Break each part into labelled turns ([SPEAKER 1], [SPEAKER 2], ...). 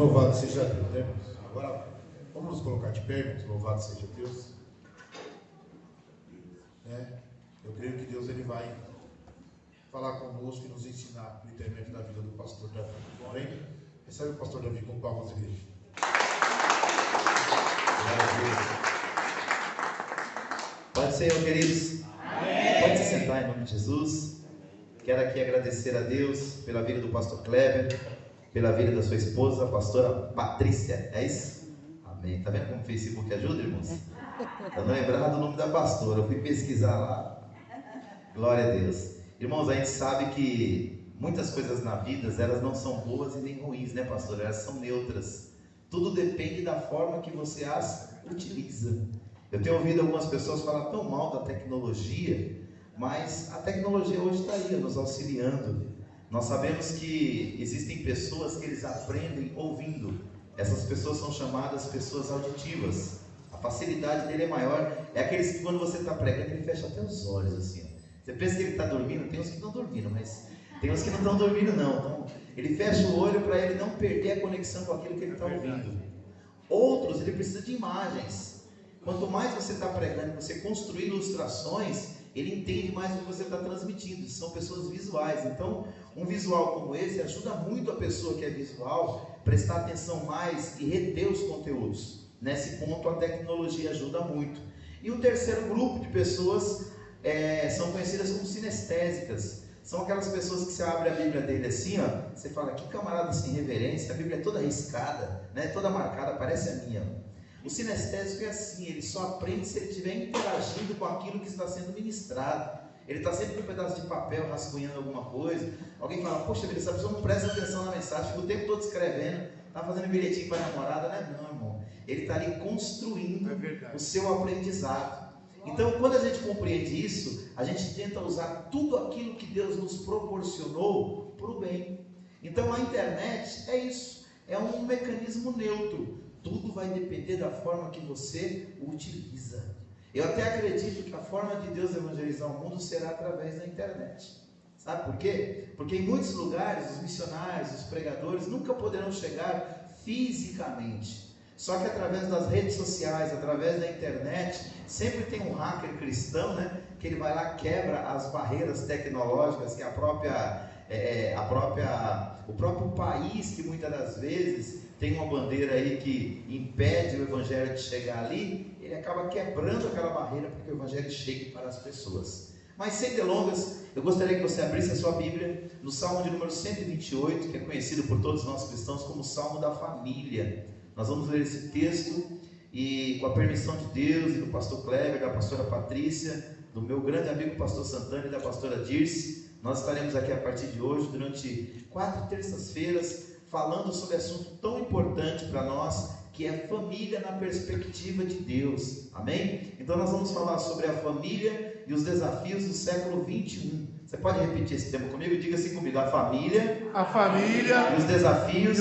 [SPEAKER 1] Louvado seja Deus, né, irmãos? Agora, vamos nos colocar de pé, irmãos. Louvado seja Deus. Eu creio que Deus ele vai falar conosco e nos ensinar no intermédio da vida do pastor Davi. Amém? Recebe o pastor Davi com palmas, igreja.
[SPEAKER 2] Pode ser, meus queridos. Amém. Pode se sentar em nome de Jesus. Quero aqui agradecer a Deus pela vida do pastor Kleber, pela vida da sua esposa, a pastora Patrícia. É isso? Amém. Tá vendo como o Facebook ajuda, irmãos? Eu não lembrava do nome da pastora, eu fui pesquisar lá. Glória a Deus. Irmãos, a gente sabe que muitas coisas na vida, elas não são boas e nem ruins, né, pastor? Elas são neutras. Tudo depende da forma que você as utiliza. Eu tenho ouvido algumas pessoas falar tão mal da tecnologia, mas a tecnologia hoje está aí, nos auxiliando. Nós sabemos que existem pessoas que eles aprendem ouvindo. Essas pessoas são chamadas pessoas auditivas. A facilidade dele é maior. É aqueles que quando você está pregando, ele fecha até os olhos assim. Você pensa que ele está dormindo? Tem uns que estão dormindo, mas tem uns que não estão dormindo não. Então, ele fecha o olho para ele não perder a conexão com aquilo que ele está ouvindo. Outros, ele precisa de imagens. Quanto mais você está pregando, você construir ilustrações, ele entende mais o que você está transmitindo. São pessoas visuais. Então, um visual como esse ajuda muito a pessoa que é visual a prestar atenção mais e reter os conteúdos. Nesse ponto, a tecnologia ajuda muito. E o terceiro grupo de pessoas são conhecidas como sinestésicas. São aquelas pessoas que você abre a Bíblia dele assim, ó, você fala, que camarada sem reverência, a Bíblia é toda riscada, né, toda marcada, parece a minha. O sinestésico é assim, ele só aprende se ele estiver interagindo com aquilo que está sendo ministrado. Ele está sempre com um pedaço de papel rascunhando alguma coisa. Alguém fala, poxa vida, essa pessoa não presta atenção na mensagem, fica o tempo todo escrevendo, está fazendo bilhetinho para a namorada, né? Não, irmão. Ele está ali construindo o seu aprendizado. Então, quando a gente compreende isso, a gente tenta usar tudo aquilo que Deus nos proporcionou para o bem. Então, a internet é isso, é um mecanismo neutro. Tudo vai depender da forma que você o utiliza. Eu até acredito que a forma de Deus evangelizar o mundo será através da internet. Sabe por quê? Porque em muitos lugares, os missionários, os pregadores nunca poderão chegar fisicamente. Só que através das redes sociais, através da internet, sempre tem um hacker cristão, né? Que ele vai lá, quebra as barreiras tecnológicas que o próprio país, que muitas das vezes tem uma bandeira aí que impede o evangelho de chegar ali, ele acaba quebrando aquela barreira para que o evangelho chegue para as pessoas. Mas sem delongas, eu gostaria que você abrisse a sua Bíblia no Salmo de número 128, que é conhecido por todos nós cristãos como Salmo da Família. Nós vamos ler esse texto e, com a permissão de Deus e do pastor Kleber, da pastora Patrícia, do meu grande amigo pastor Santana e da pastora Dirce, nós estaremos aqui a partir de hoje, durante 4 terças-feiras, falando sobre assunto tão importante para nós, que é família na perspectiva de Deus. Amém? Então nós vamos falar sobre a família e os desafios do século 21. Você pode repetir esse tema comigo? Diga assim comigo: a família e os desafios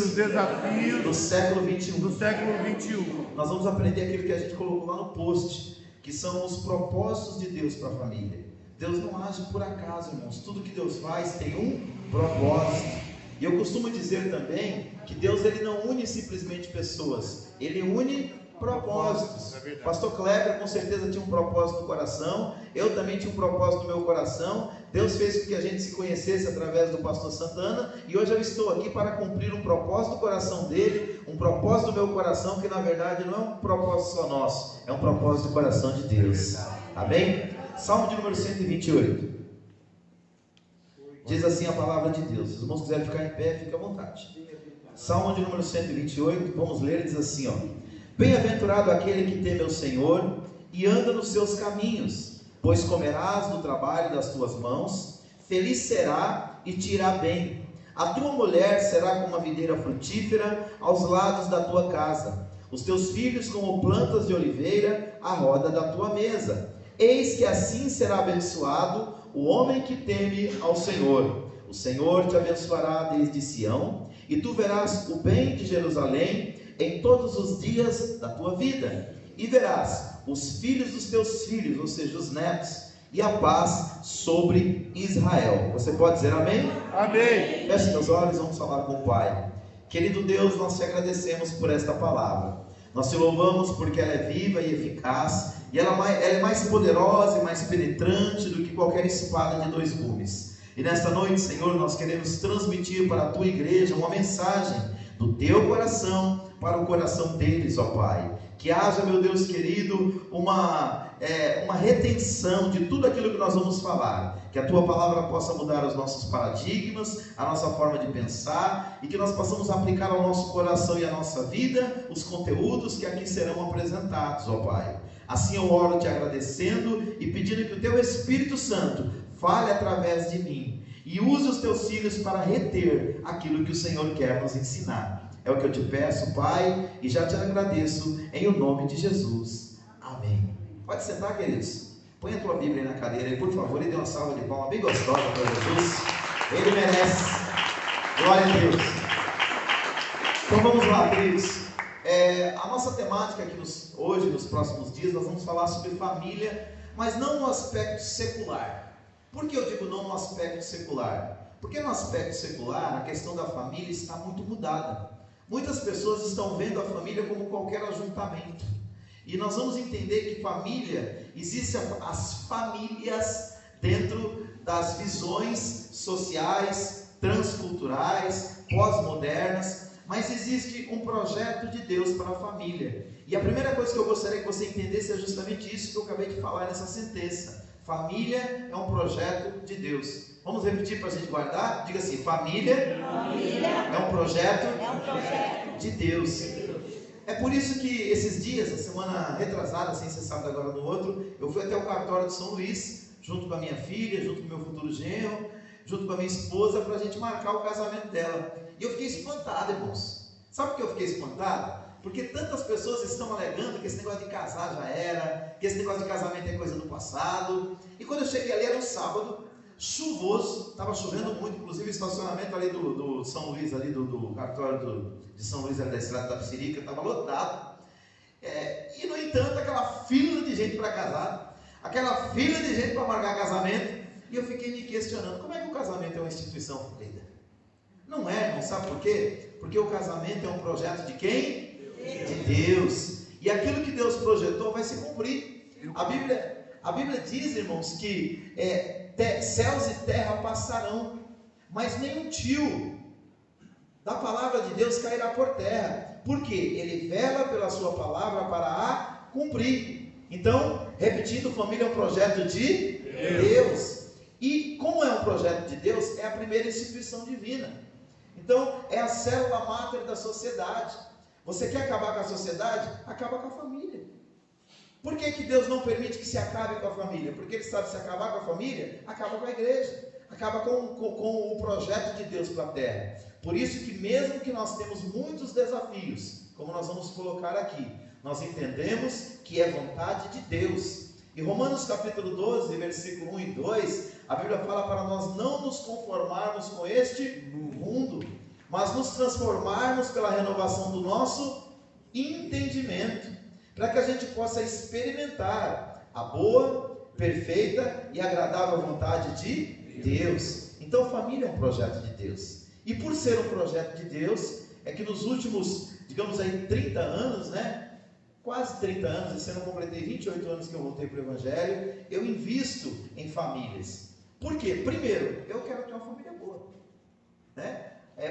[SPEAKER 2] do século 21. Nós vamos aprender aquilo que a gente colocou lá no post, que são os propósitos de Deus para a família. Deus não age por acaso, irmãos. Tudo que Deus faz tem um propósito. E eu costumo dizer também que Deus ele não une simplesmente pessoas, Ele une propósitos. Pastor Kleber com certeza tinha um propósito no coração, eu também tinha um propósito no meu coração. Deus fez com que a gente se conhecesse através do pastor Santana, e hoje eu estou aqui para cumprir um propósito do coração dele, um propósito do meu coração, que na verdade não é um propósito só nosso, é um propósito do coração de Deus. Amém? Salmo de número 128. Diz assim a palavra de Deus. Se os irmãos quiserem ficar em pé, fique à vontade. Salmo de número 128, vamos ler, diz assim, ó: Bem-aventurado aquele que teme ao Senhor e anda nos seus caminhos, pois comerás do trabalho das tuas mãos, feliz será e te irá bem. A tua mulher será como a videira frutífera aos lados da tua casa, os teus filhos como plantas de oliveira à roda da tua mesa. Eis que assim será abençoado o homem que teme ao Senhor. O Senhor te abençoará desde Sião, e tu verás o bem de Jerusalém em todos os dias da tua vida, e verás os filhos dos teus filhos, ou seja, os netos, e a paz sobre Israel. Você pode dizer amém?
[SPEAKER 3] Amém.
[SPEAKER 2] Feche seus olhos, vamos falar com o Pai. Querido Deus, nós te agradecemos por esta palavra. Nós te louvamos porque ela é viva e eficaz, e ela é mais poderosa e mais penetrante do que qualquer espada de 2 gumes. E nesta noite, Senhor, nós queremos transmitir para a tua igreja uma mensagem do teu coração para o coração deles, ó Pai. Que haja, meu Deus querido, uma retenção de tudo aquilo que nós vamos falar. Que a tua palavra possa mudar os nossos paradigmas, a nossa forma de pensar, e que nós possamos aplicar ao nosso coração e à nossa vida os conteúdos que aqui serão apresentados, ó Pai. Assim eu oro te agradecendo e pedindo que o teu Espírito Santo fale através de mim e use os teus filhos para reter aquilo que o Senhor quer nos ensinar. É o que eu te peço, Pai, e já te agradeço em o nome de Jesus. Amém. Pode sentar, queridos. Põe a tua Bíblia aí na cadeira aí, por favor, e dê uma salva de palmas bem gostosa para Jesus. Ele merece. Glória a Deus. Então vamos lá, queridos. A nossa temática aqui hoje, nos próximos dias, nós vamos falar sobre família, mas não no aspecto secular. Por que eu digo não no aspecto secular? Porque no aspecto secular, a questão da família está muito mudada. Muitas pessoas estão vendo a família como qualquer ajuntamento. E nós vamos entender que família, existem as famílias dentro das visões sociais, transculturais, pós-modernas, mas existe um projeto de Deus para a família. E a primeira coisa que eu gostaria que você entendesse é justamente isso que eu acabei de falar nessa sentença. Família é um projeto de Deus. Vamos repetir para a gente guardar? Diga assim: família é um projeto de Deus. É por isso que esses dias, a semana retrasada, sem ser sábado agora no outro, eu fui até o cartório de São Luís, junto com a minha filha, junto com o meu futuro genro, junto com a minha esposa, para a gente marcar o casamento dela. E eu fiquei espantado, irmãos. Sabe por que eu fiquei espantado? Porque tantas pessoas estão alegando que esse negócio de casar já era, que esse negócio de casamento é coisa do passado. E quando eu cheguei ali, era um sábado, chuvoso, estava chovendo muito, inclusive o estacionamento ali do São Luís, ali do cartório de São Luís, ali da Estrada da Psirica, estava lotado. E no entanto, aquela fila de gente para casar, aquela fila de gente para marcar casamento, e eu fiquei me questionando: como é que o casamento é uma instituição fluida? Não é, não sabe por quê? Porque o casamento é um projeto de quem? De Deus. E aquilo que Deus projetou vai se cumprir. A Bíblia diz, irmãos, que céus e terra passarão, mas nenhum tio da palavra de Deus cairá por terra, porque Ele vela pela sua palavra para a cumprir. Então, repetindo, família é um projeto de Deus. E como é um projeto de Deus, é a primeira instituição divina. Então, é a célula máter da sociedade. Você quer acabar com a sociedade? Acaba com a família. Por que Deus não permite que se acabe com a família? Porque Ele sabe que se acabar com a família, acaba com a igreja, acaba com o projeto de Deus para a terra. Por isso que mesmo que nós temos muitos desafios, como nós vamos colocar aqui, nós entendemos que é vontade de Deus. Em Romanos capítulo 12, versículo 1 e 2, a Bíblia fala para nós não nos conformarmos com este mundo, mas nos transformarmos pela renovação do nosso entendimento, para que a gente possa experimentar a boa, perfeita e agradável vontade de Deus. Então, família é um projeto de Deus. E por ser um projeto de Deus, é que nos últimos, digamos aí, 30 anos, quase 30 anos, esse ano eu completei 28 anos que eu voltei para o Evangelho, eu invisto em famílias. Por quê? Primeiro, eu quero ter uma família boa.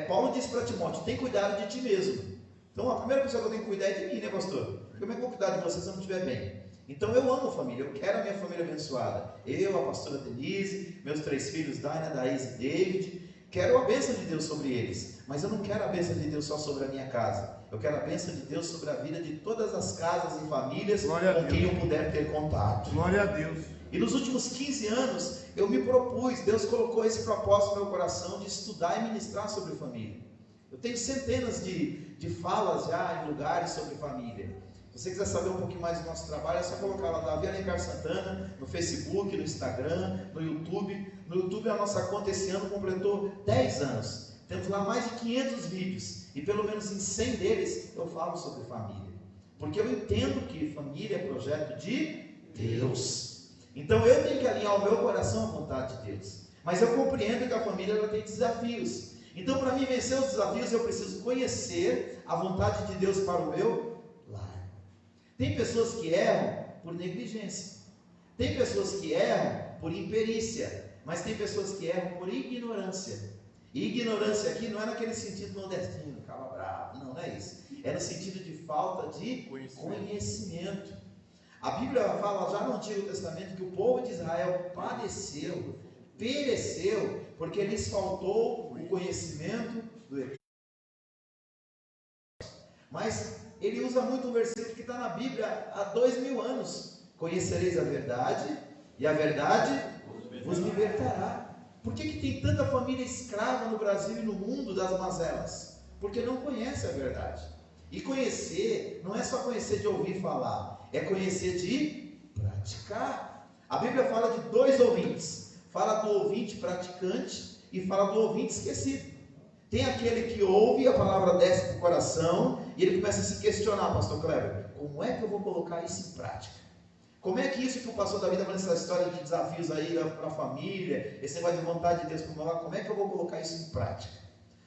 [SPEAKER 2] Paulo disse para Timóteo: tem cuidado de ti mesmo. Então a primeira pessoa que eu tenho que cuidar é de mim, pastor? Como é que eu vou cuidar de você se eu não estiver bem? Então eu amo família, eu quero a minha família abençoada. Eu, a pastora Denise, meus 3 filhos, Daina, Daís e David, quero a bênção de Deus sobre eles. Mas eu não quero a bênção de Deus só sobre a minha casa. Eu quero a bênção de Deus sobre a vida de todas as casas e famílias com quem eu puder ter contato. Glória a Deus. E nos últimos 15 anos, eu me propus, Deus colocou esse propósito no meu coração de estudar e ministrar sobre família. Eu tenho centenas de falas já em lugares sobre família. Se você quiser saber um pouquinho mais do nosso trabalho, é só colocar lá Davi Alencar Santana, no Facebook, no Instagram, no YouTube. No YouTube a nossa conta esse ano completou 10 anos. Temos lá mais de 500 vídeos. E pelo menos em 100 deles eu falo sobre família. Porque eu entendo que família é projeto de Deus. Então eu tenho que alinhar o meu coração à vontade de Deus. Mas eu compreendo que a família ela tem desafios. Então, para mim vencer os desafios, eu preciso conhecer a vontade de Deus para o meu lar. Tem pessoas que erram por negligência, tem pessoas que erram por imperícia, mas tem pessoas que erram por ignorância. E ignorância aqui não é naquele sentido nordestino, ficava bravo, não é isso. É no sentido de falta de conhecimento. A Bíblia fala já no Antigo Testamento que o povo de Israel padeceu, pereceu, porque lhes faltou o conhecimento do Eterno. Mas ele usa muito um versículo que está na Bíblia há 2000 anos: conhecereis a verdade, e a verdade vos libertará. Por que tem tanta família escrava no Brasil e no mundo das mazelas? Porque não conhece a verdade. E conhecer não é só conhecer de ouvir falar, é conhecer de praticar. A Bíblia fala de dois ouvintes: fala do ouvinte praticante e fala do ouvinte esquecido. Tem aquele que ouve, a palavra desce para o coração e ele começa a se questionar: pastor Kleber, como é que eu vou colocar isso em prática? Como é que isso que o pastor Davi está falando, essa história de desafios aí para a família, esse negócio de vontade de Deus para o meu lado, como é que eu vou colocar isso em prática?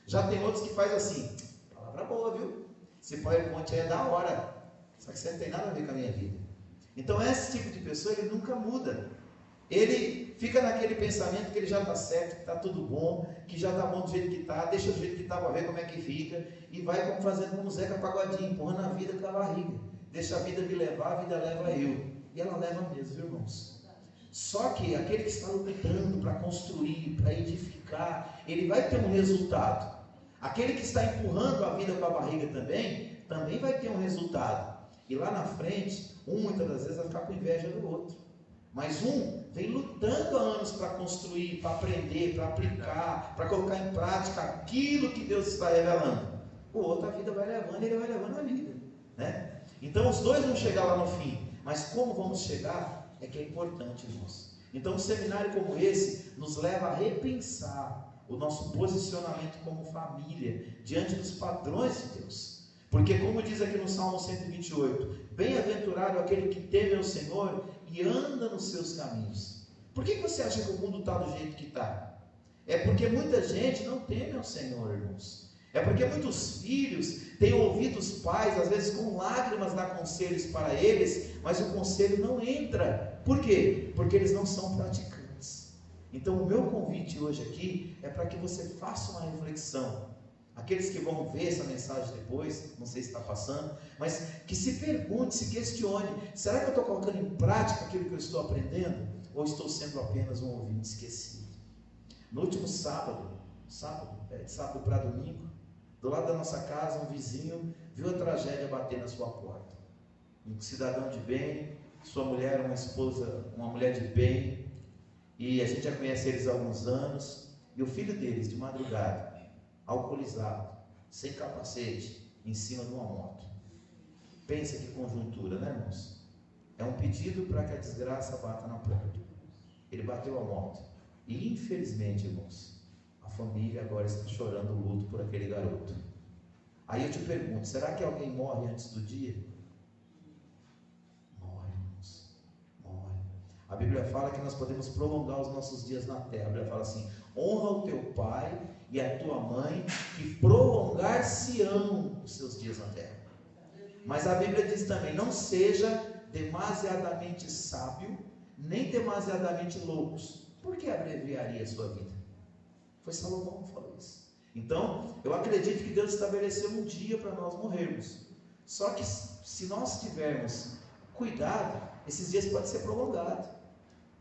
[SPEAKER 2] Já tem outros que faz assim: palavra boa, viu? Esse PowerPoint aí é da hora, só que você não tem nada a ver com a minha vida. Então esse tipo de pessoa, ele nunca muda. Ele fica naquele pensamento que ele já está certo, que está tudo bom, que já está bom do jeito que está, deixa do jeito que está para ver como é que fica, e vai fazendo como Zeca Pagodinho, empurrando a vida com a barriga. Deixa a vida me levar, a vida leva eu. E ela leva mesmo, irmãos. Só que aquele que está lutando para construir, para edificar, ele vai ter um resultado. Aquele que está empurrando a vida com a barriga também vai ter um resultado. E lá na frente, muitas das vezes vai ficar com inveja do outro. Mas vem lutando há anos para construir, para aprender, para aplicar, para colocar em prática aquilo que Deus está revelando. O outro, a vida vai levando, ele vai levando a vida, né? Então os dois vão chegar lá no fim. Mas como vamos chegar é que é importante, irmãos. Então um seminário como esse nos leva a repensar o nosso posicionamento como família diante dos padrões de Deus. Porque como diz aqui no Salmo 128, bem-aventurado aquele que teme ao Senhor e anda nos seus caminhos. Por que você acha que o mundo está do jeito que está? É porque muita gente não teme ao Senhor, irmãos. É porque muitos filhos têm ouvido os pais, às vezes com lágrimas, dar conselhos para eles, mas o conselho não entra. Por quê? Porque eles não são praticantes. Então o meu convite hoje aqui é para que você faça uma reflexão. Aqueles que vão ver essa mensagem depois, não sei se está passando, mas que se pergunte, se questione: será que eu estou colocando em prática aquilo que eu estou aprendendo? Ou estou sendo apenas um ouvinte esquecido? No último sábado para domingo, do lado da nossa casa, um vizinho viu a tragédia bater na sua porta. Um cidadão de bem, sua mulher, uma esposa, uma mulher de bem, e a gente já conhece eles há alguns anos, e o filho deles, de madrugada, alcoolizado, sem capacete, em cima de uma moto. Pensa que conjuntura, né, irmãos? É um pedido para que a desgraça bata na porta. Ele bateu a moto, e infelizmente, irmãos, a família agora está chorando o luto por aquele garoto. Aí eu te pergunto: será que alguém morre antes do dia? Morre, irmãos, morre. A Bíblia fala que nós podemos prolongar os nossos dias na terra. A Bíblia fala assim: honra o teu pai e a tua mãe, que prolongar-se-ão os seus dias na terra. Mas a Bíblia diz também: não seja demasiadamente sábio, nem demasiadamente loucos, porque abreviaria a sua vida. Foi Salomão que falou isso. Então, eu acredito que Deus estabeleceu um dia para nós morrermos. Só que se nós tivermos cuidado, esses dias podem ser prolongados.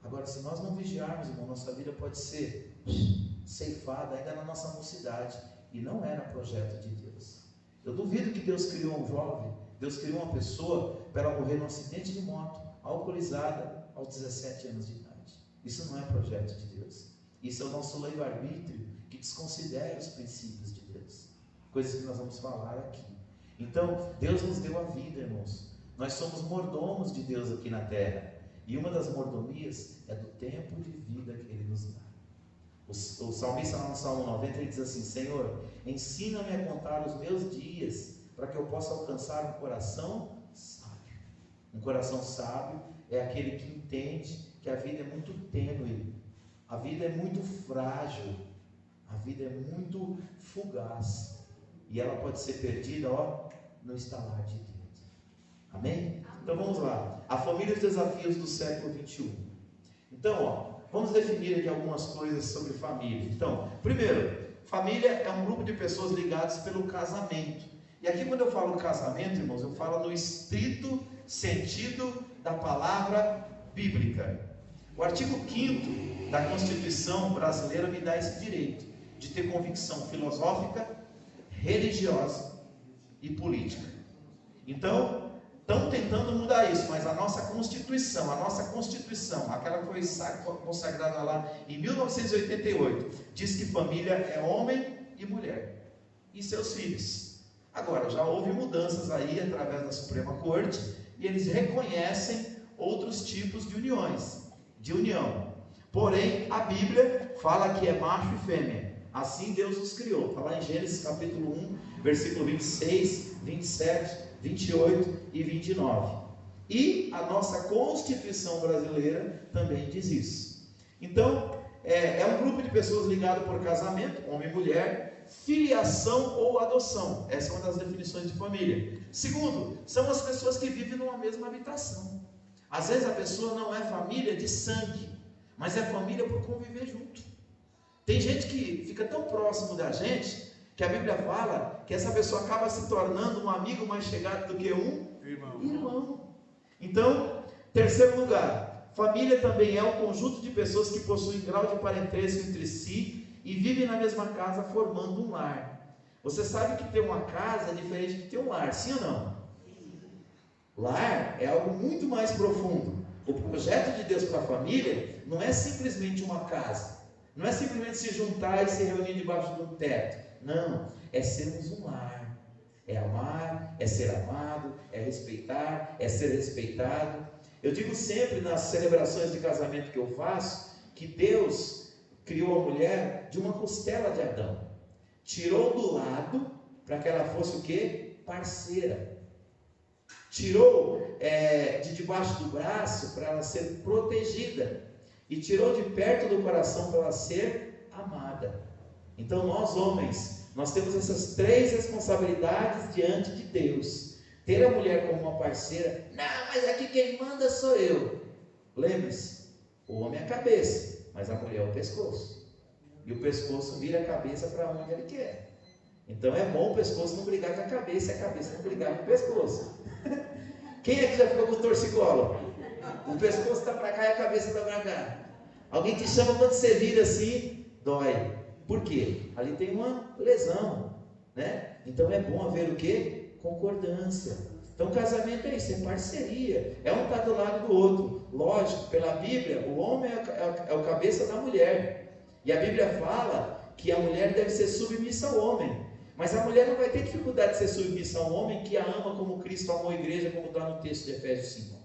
[SPEAKER 2] Agora, se nós não vigiarmos, irmão, nossa vida pode ser ceifada ainda na nossa mocidade. E não era projeto de Deus. Eu duvido que Deus criou um jovem, Deus criou uma pessoa para ela morrer num acidente de moto, alcoolizada, aos 17 anos de idade. Isso não é projeto de Deus. Isso é o nosso livre-arbítrio que desconsidera os princípios de Deus. Coisas que nós vamos falar aqui. Então, Deus nos deu a vida, irmãos. Nós somos mordomos de Deus aqui na terra. E uma das mordomias é do tempo de vida que Ele nos dá. O salmista lá no Salmo 90, ele diz assim: Senhor, ensina-me a contar os meus dias, para que eu possa alcançar um coração sábio. Um coração sábio é aquele que entende que a vida é muito tênue. A vida é muito frágil. A vida é muito fugaz e ela pode ser perdida, no estalar de Deus. Amém? Então vamos lá. A família e os desafios do século 21. Então, vamos definir aqui algumas coisas sobre família. Então, primeiro, família é um grupo de pessoas ligadas pelo casamento. E aqui quando eu falo casamento, irmãos, eu falo no estrito sentido da palavra bíblica. O artigo 5º da Constituição brasileira me dá esse direito de ter convicção filosófica, religiosa e política. Então, estão tentando mudar isso, mas a nossa Constituição, aquela que foi consagrada lá em 1988, diz que família é homem e mulher e seus filhos. Agora, já houve mudanças aí através da Suprema Corte e eles reconhecem outros tipos de união. Porém, a Bíblia fala que é macho e fêmea. Assim Deus os criou. Está lá em Gênesis capítulo 1, versículo 26, 27, 28 e 29. E a nossa Constituição brasileira também diz isso. Então, é um grupo de pessoas ligado por casamento, homem e mulher, filiação ou adoção. Essa é uma das definições de família. Segundo, são as pessoas que vivem numa mesma habitação. Às vezes a pessoa não é família de sangue, mas é família por conviver junto. Tem gente que fica tão próximo da gente, que a Bíblia fala que essa pessoa acaba se tornando um amigo mais chegado do que um irmão. Então, terceiro lugar, família também é um conjunto de pessoas que possuem grau de parentesco entre si e vivem na mesma casa formando um lar. Você sabe que ter uma casa é diferente de ter um lar, sim ou não? Lar é algo muito mais profundo. O projeto de Deus para a família não é simplesmente uma casa, não é simplesmente se juntar e se reunir debaixo de um teto. Não, é sermos um lar, é amar, é ser amado, é respeitar, é ser respeitado. Eu digo sempre nas celebrações de casamento que eu faço, que Deus criou a mulher de uma costela de Adão, tirou do lado para que ela fosse o quê? Parceira. Tirou de debaixo do braço para ela ser protegida, e tirou de perto do coração para ela ser amada. Então nós homens, nós temos essas 3 responsabilidades diante de Deus. Ter a mulher como uma parceira, não, mas aqui quem manda sou eu. Lembre-se, o homem é a cabeça, mas a mulher é o pescoço, e o pescoço vira a cabeça para onde ele quer. Então é bom o pescoço não brigar com a cabeça e a cabeça não brigar com o pescoço. Quem é que já ficou com torcicolo? O pescoço está para cá e a cabeça está para cá. Alguém te chama, quando você vira assim, dói. Por quê? Ali tem uma lesão, né? Então é bom haver o quê? Concordância. Então casamento é isso, é parceria. É um estar do lado do outro. Lógico, pela Bíblia, o homem é o cabeça da mulher. E a Bíblia fala que a mulher deve ser submissa ao homem. Mas a mulher não vai ter dificuldade de ser submissa ao homem que a ama como Cristo amou a igreja, como está no texto de Efésios 5.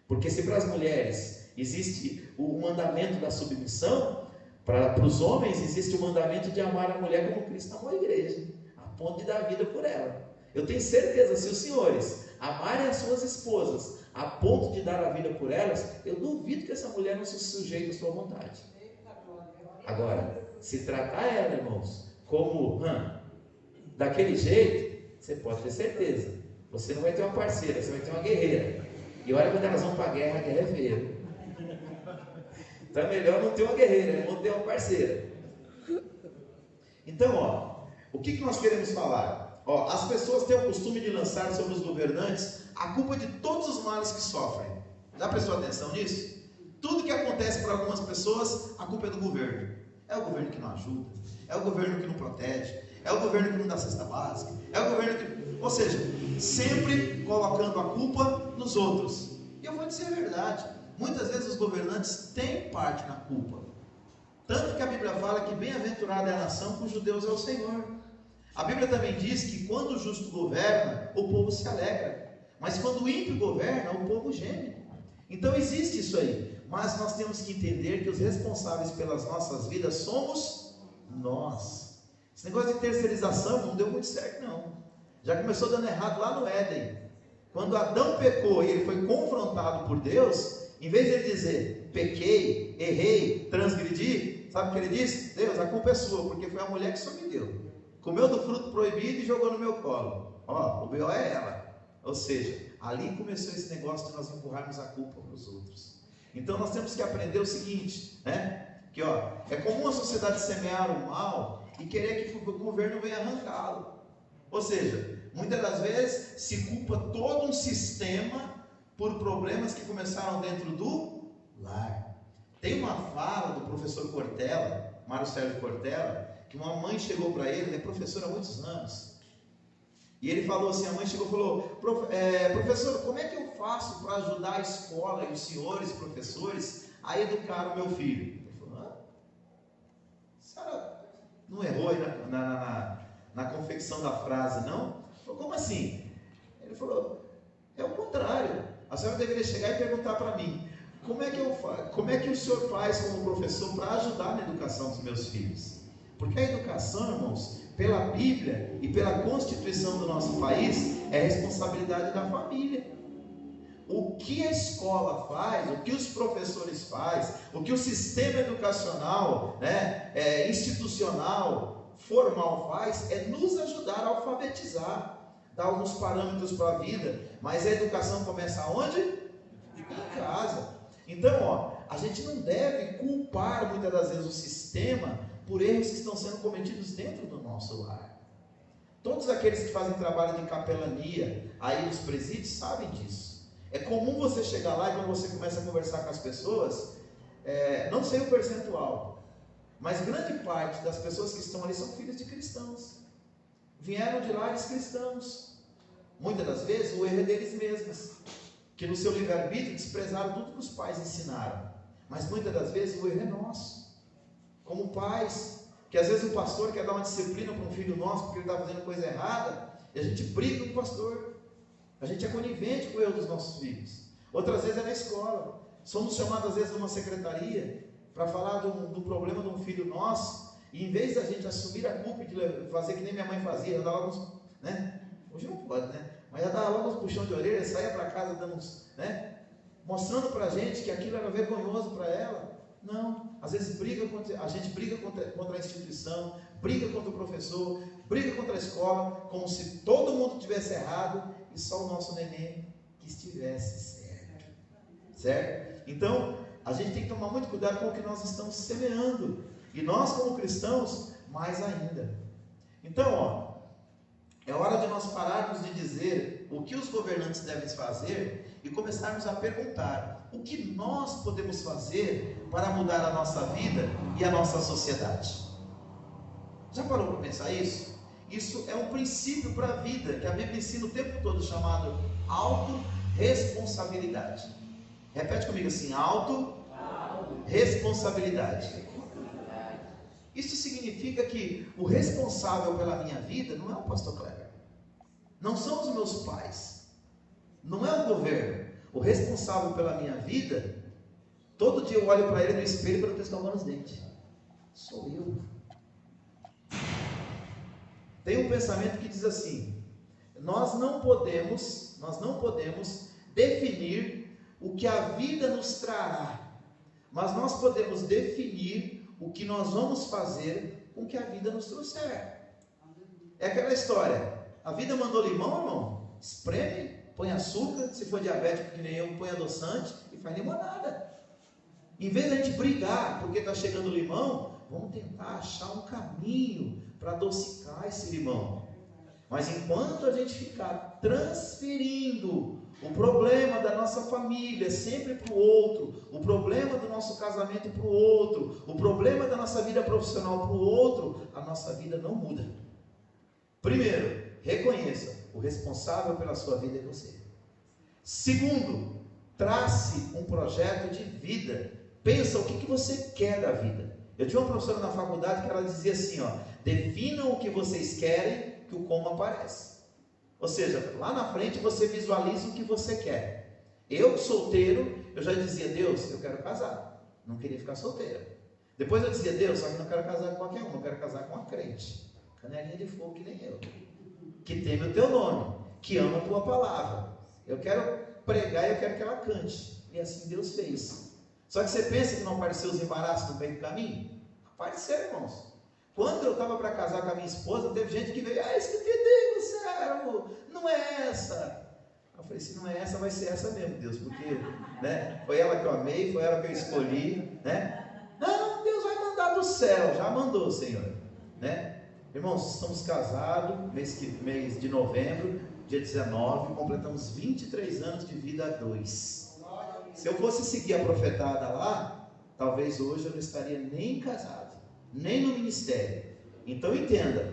[SPEAKER 2] Porque se para as mulheres existe o mandamento da submissão, para os homens existe o mandamento de amar a mulher como Cristo amou a igreja, a ponto de dar vida por ela. Eu tenho certeza, se os senhores amarem as suas esposas a ponto de dar a vida por elas, eu duvido que essa mulher não se sujeite à sua vontade. Agora, se tratar ela, irmãos, como daquele jeito, você pode ter certeza, você não vai ter uma parceira, você vai ter uma guerreira. E olha, quando elas vão para a guerra é feia. Então é melhor não ter uma guerreira, é bom ter uma parceira. Então, o que nós queremos falar? As pessoas têm o costume de lançar sobre os governantes a culpa de todos os males que sofrem. Já prestou atenção nisso? Tudo que acontece para algumas pessoas, a culpa é do governo. É o governo que não ajuda, é o governo que não protege, é o governo que não dá cesta básica, é o governo que... Ou seja, sempre colocando a culpa nos outros. E eu vou dizer a verdade, muitas vezes os governantes têm parte na culpa. Tanto que a Bíblia fala que bem-aventurada é a nação cujo Deus é o Senhor. A Bíblia também diz que quando o justo governa, o povo se alegra. Mas quando o ímpio governa, o povo geme. Então existe isso aí. Mas nós temos que entender que os responsáveis pelas nossas vidas somos nós. Esse negócio de terceirização não deu muito certo, não. Já começou dando errado lá no Éden. Quando Adão pecou e ele foi confrontado por Deus, em vez de ele dizer, pequei, errei, transgredi, Sabe o que ele disse? Deus, a culpa é sua, porque foi a mulher que só me deu. Comeu do fruto proibido e jogou no meu colo. Ó, o meu é ela. Ou seja, ali começou esse negócio de nós empurrarmos a culpa para os outros. Então nós temos que aprender o seguinte, né? Que ó, é comum a sociedade semear o mal e querer que o governo venha arrancá-lo. Ou seja, muitas das vezes se culpa todo um sistema por problemas que começaram dentro do lar. Tem uma fala do professor Cortella, Mário Sérgio Cortella, que uma mãe chegou para ele é professor há muitos anos. E ele falou assim, a mãe chegou e falou, professor, como é que eu faço para ajudar a escola e os senhores professores a educar o meu filho? Ele falou, a senhora não errou aí na confecção da frase, não? Ele falou, como assim? Ele falou, é o contrário. A senhora deveria chegar e perguntar para mim, como é que o senhor faz como professor para ajudar na educação dos meus filhos? Porque a educação, irmãos, pela Bíblia e pela Constituição do nosso país, é responsabilidade da família. O que a escola faz, o que os professores fazem, o que o sistema educacional, institucional, formal faz, é nos ajudar a alfabetizar, dar alguns parâmetros para a vida. Mas a educação começa onde? Em casa. Então, a gente não deve culpar muitas das vezes o sistema por erros que estão sendo cometidos dentro do nosso lar. Todos aqueles que fazem trabalho de capelania aí nos presídios sabem disso. É comum você chegar lá e quando você começa a conversar com as pessoas, não sei o percentual, mas grande parte das pessoas que estão ali são filhos de cristãos. Vieram de lares cristãos. Muitas das vezes o erro é deles mesmos, que no seu livre-arbítrio desprezaram tudo que os pais ensinaram. Mas muitas das vezes o erro é nosso. Como pais, que às vezes o pastor quer dar uma disciplina para um filho nosso porque ele está fazendo coisa errada, e a gente briga com o pastor, a gente é conivente com o erro dos nossos filhos. Outras vezes é na escola, somos chamados às vezes numa secretaria para falar do problema de um filho nosso, e em vez da gente assumir a culpa de fazer que nem minha mãe fazia, já dava uns, hoje não pode, mas já dava logo uns puxão de orelha, saía para casa dando uns, mostrando para a gente que aquilo era vergonhoso para ela. Não, às vezes a gente briga contra a instituição, briga contra o professor, briga contra a escola, como se todo mundo tivesse errado e só o nosso neném que estivesse certo? Então, a gente tem que tomar muito cuidado com o que nós estamos semeando, e nós como cristãos, mais ainda. Então, é hora de nós pararmos de dizer o que os governantes devem fazer e começarmos a perguntar o que nós podemos fazer para mudar a nossa vida e a nossa sociedade. Já parou para pensar isso? Isso é um princípio para a vida, que a Bíblia ensina o tempo todo, chamado autorresponsabilidade. Repete comigo assim, autorresponsabilidade. Isso significa que o responsável pela minha vida não é o pastor Kleber, não são os meus pais, não é o governo. O responsável pela minha vida, todo dia eu olho para ele no espelho para não ter escovando os dentes. Sou eu. Tem um pensamento que diz assim: nós não podemos definir o que a vida nos trará, mas nós podemos definir o que nós vamos fazer com o que a vida nos trouxer. É aquela história: a vida mandou limão, irmão, espreme, põe açúcar, se for diabético que nem eu, põe adoçante e faz limonada. Em vez de a gente brigar porque está chegando limão, vamos tentar achar um caminho para adocicar esse limão. Mas enquanto a gente ficar transferindo o problema da nossa família sempre para o outro, o problema do nosso casamento para o outro, o problema da nossa vida profissional para o outro, a nossa vida não muda. Primeiro, reconheça: o responsável pela sua vida é você. Segundo, trace um projeto de vida. Pensa o que você quer da vida. Eu tinha uma professora na faculdade que ela dizia assim, definam o que vocês querem, que o como aparece. Ou seja, lá na frente você visualiza o que você quer. Eu, solteiro, eu já dizia: Deus, eu quero casar. Não queria ficar solteiro. Depois eu dizia: Deus, só que não quero casar com qualquer um, eu quero casar com uma crente, canelinha de fogo que nem eu, que teme o teu nome, que ama a tua palavra. Eu quero pregar e eu quero que ela cante. E assim Deus fez. Só que você pensa que não apareceu os embaraços no meio do caminho? Pode ser, irmãos. Quando eu estava para casar com a minha esposa, teve gente que veio, escutei Deus, servo, não é essa. Eu falei, se não é essa, vai ser essa mesmo, Deus, porque, né, foi ela que eu amei, foi ela que eu escolhi, né? Não, Deus vai mandar do céu, já mandou, Senhor, né? Irmãos, estamos casados, mês de novembro, dia 19, completamos 23 anos de vida a dois. Se eu fosse seguir a profetada lá, talvez hoje eu não estaria nem casado, nem no ministério. Então entenda,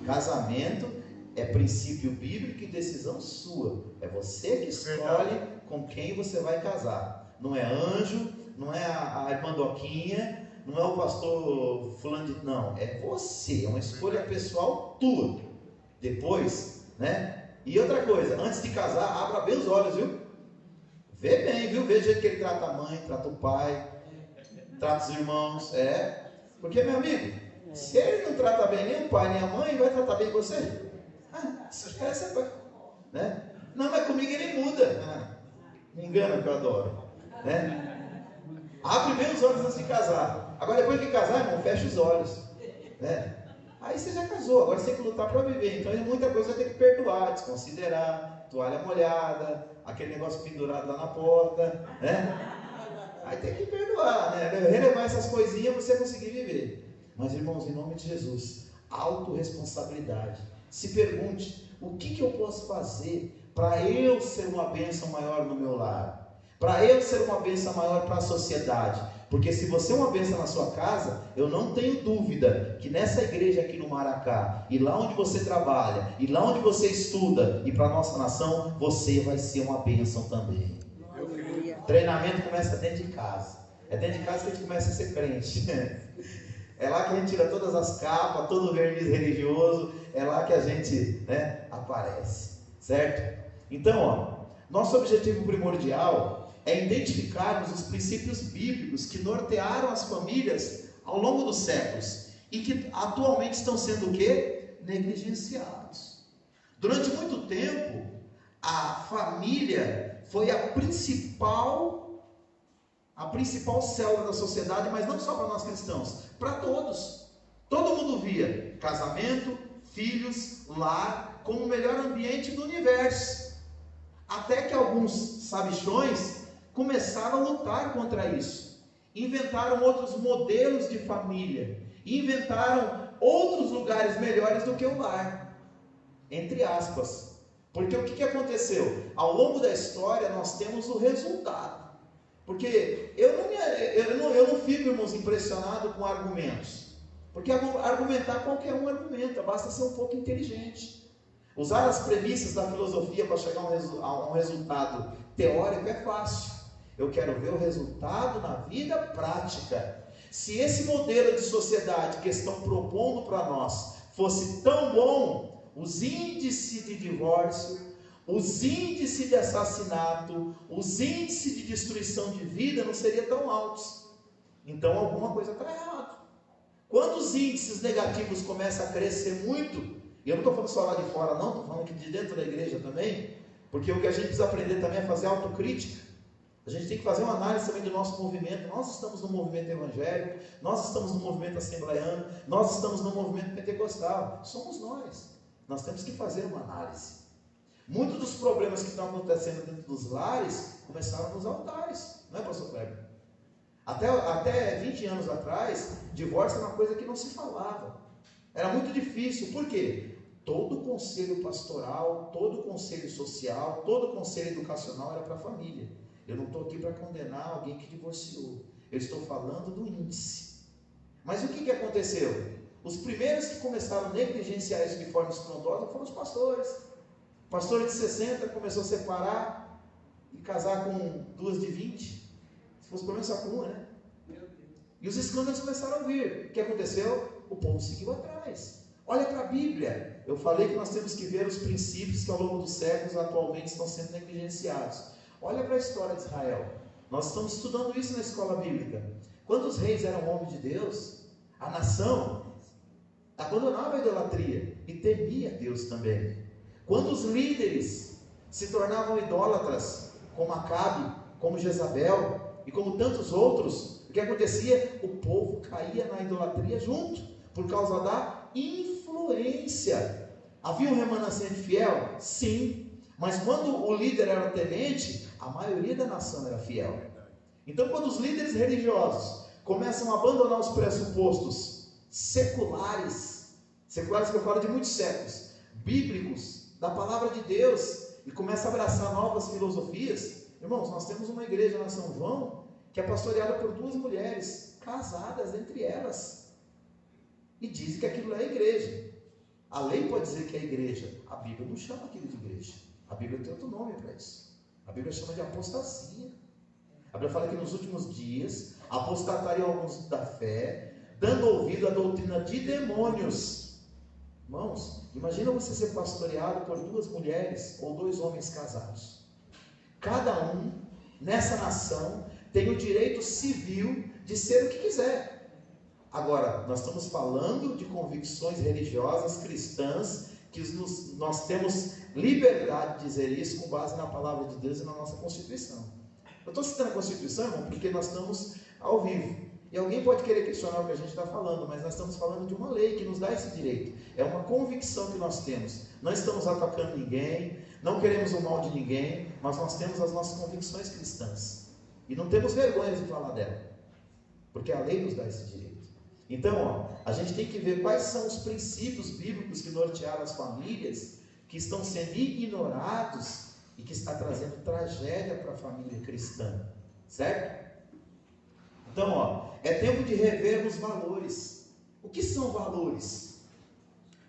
[SPEAKER 2] casamento é princípio bíblico e decisão sua. É você que escolhe com quem você vai casar. Não é anjo, não é a irmã Doquinha, não é o pastor fulano de... Não, é você, é uma escolha pessoal tua. Depois, né? E outra coisa, antes de casar, abra bem os olhos, viu? Vê bem, viu? Vê o jeito que ele trata a mãe, trata o pai, trata os irmãos, porque, meu amigo, se ele não trata bem nem o pai nem a mãe, vai tratar bem você? Né? Não, mas comigo ele muda. Me engana que eu adoro, né? Abre bem os olhos antes de casar. Agora depois de casar, irmão, fecha os olhos, né? Aí você já casou, agora você tem que lutar para viver. Então muita coisa vai ter que perdoar, desconsiderar, toalha molhada, aquele negócio pendurado lá na porta, né? Aí tem que perdoar, né? Relevar essas coisinhas para você conseguir viver. Mas, irmãos, em nome de Jesus, autorresponsabilidade. Se pergunte, o que eu posso fazer para eu ser uma bênção maior no meu lar? Para eu ser uma bênção maior para a sociedade? Porque se você é uma bênção na sua casa, eu não tenho dúvida que nessa igreja aqui no Maracá, e lá onde você trabalha, e lá onde você estuda, e para a nossa nação, você vai ser uma bênção também. Treinamento começa dentro de casa. É dentro de casa que a gente começa a ser crente. É lá que a gente tira todas as capas, todo o verniz religioso, é lá que a gente, né, aparece, certo? Então, nosso objetivo primordial é identificarmos os princípios bíblicos que nortearam as famílias ao longo dos séculos e que atualmente estão sendo o quê? Negligenciados. Durante muito tempo, a família foi a principal célula da sociedade, mas não só para nós cristãos, para todos. Todo mundo via casamento, filhos, lar como o melhor ambiente do universo. Até que alguns sabichões começaram a lutar contra isso. Inventaram outros modelos de família. Inventaram outros lugares melhores do que o lar. Entre aspas. Porque o que aconteceu? Ao longo da história nós temos o resultado. Porque eu não fico, irmãos, impressionado com argumentos. Porque argumentar qualquer um argumenta, basta ser um pouco inteligente. Usar as premissas da filosofia para chegar a um resultado teórico é fácil. Eu quero ver o resultado na vida prática. Se esse modelo de sociedade que estão propondo para nós fosse tão bom, os índices de divórcio, os índices de assassinato, os índices de destruição de vida não seriam tão altos. Então alguma coisa está errada. Quando os índices negativos começam a crescer muito, e eu não estou falando só lá de fora não, estou falando aqui de dentro da igreja também, porque o que a gente precisa aprender também é fazer autocrítica. A gente tem que fazer uma análise também do nosso movimento. Nós estamos no movimento evangélico, nós estamos no movimento assembleiano, nós estamos no movimento pentecostal. Somos nós. Nós temos que fazer uma análise. Muitos dos problemas que estão acontecendo dentro dos lares começaram nos altares, não é, pastor Kleber? Até 20 anos atrás, divórcio era uma coisa que não se falava. Era muito difícil. Por quê? Todo conselho pastoral, todo conselho social, todo conselho educacional era para a família. Eu não estou aqui para condenar alguém que divorciou. Eu estou falando do índice. Mas o que aconteceu? Os primeiros que começaram a negligenciar isso de forma estrondosa foram os pastores. O pastor de 60 começou a separar e casar com duas de 20. Se fosse pelo menos só com uma, né? E os escândalos começaram a vir. O que aconteceu? O povo seguiu atrás. Olha para a Bíblia. Eu falei que nós temos que ver os princípios que ao longo dos séculos atualmente estão sendo negligenciados. Olha para a história de Israel. Nós estamos estudando isso na escola bíblica. Quando os reis eram homens de Deus, a nação abandonava a idolatria e temia Deus também. Quando os líderes se tornavam idólatras, como Acabe, como Jezabel e como tantos outros, o que acontecia? O povo caía na idolatria junto, por causa da influência. Havia um remanescente fiel? Sim, mas quando o líder era temente, a maioria da nação era fiel. Então, quando os líderes religiosos começam a abandonar os pressupostos seculares que eu falo de muitos séculos, bíblicos, da palavra de Deus, e começam a abraçar novas filosofias, irmãos, nós temos uma igreja na São João, que é pastoreada por 2 mulheres, casadas entre elas, e dizem que aquilo é a igreja. A lei pode dizer que é a igreja, a Bíblia não chama aquilo de igreja, a Bíblia tem outro nome para isso, a Bíblia chama de apostasia. A Bíblia fala que nos últimos dias apostatariam alguns da fé, dando ouvido à doutrina de demônios. Irmãos, imagina você ser pastoreado por 2 mulheres ou 2 homens casados. Cada um nessa nação tem o direito civil de ser o que quiser. Agora, nós estamos falando de convicções religiosas cristãs, que nós temos liberdade de dizer isso com base na palavra de Deus e na nossa Constituição. Eu estou citando a Constituição, irmão, porque nós estamos ao vivo. E alguém pode querer questionar o que a gente está falando, mas nós estamos falando de uma lei que nos dá esse direito. É uma convicção que nós temos. Não estamos atacando ninguém, não queremos o mal de ninguém, mas nós temos as nossas convicções cristãs. E não temos vergonha de falar dela, porque a lei nos dá esse direito. Então, a gente tem que ver quais são os princípios bíblicos que nortearam as famílias, que estão sendo ignorados e que está trazendo tragédia para a família cristã, certo? Então, é tempo de revermos valores. O que são valores?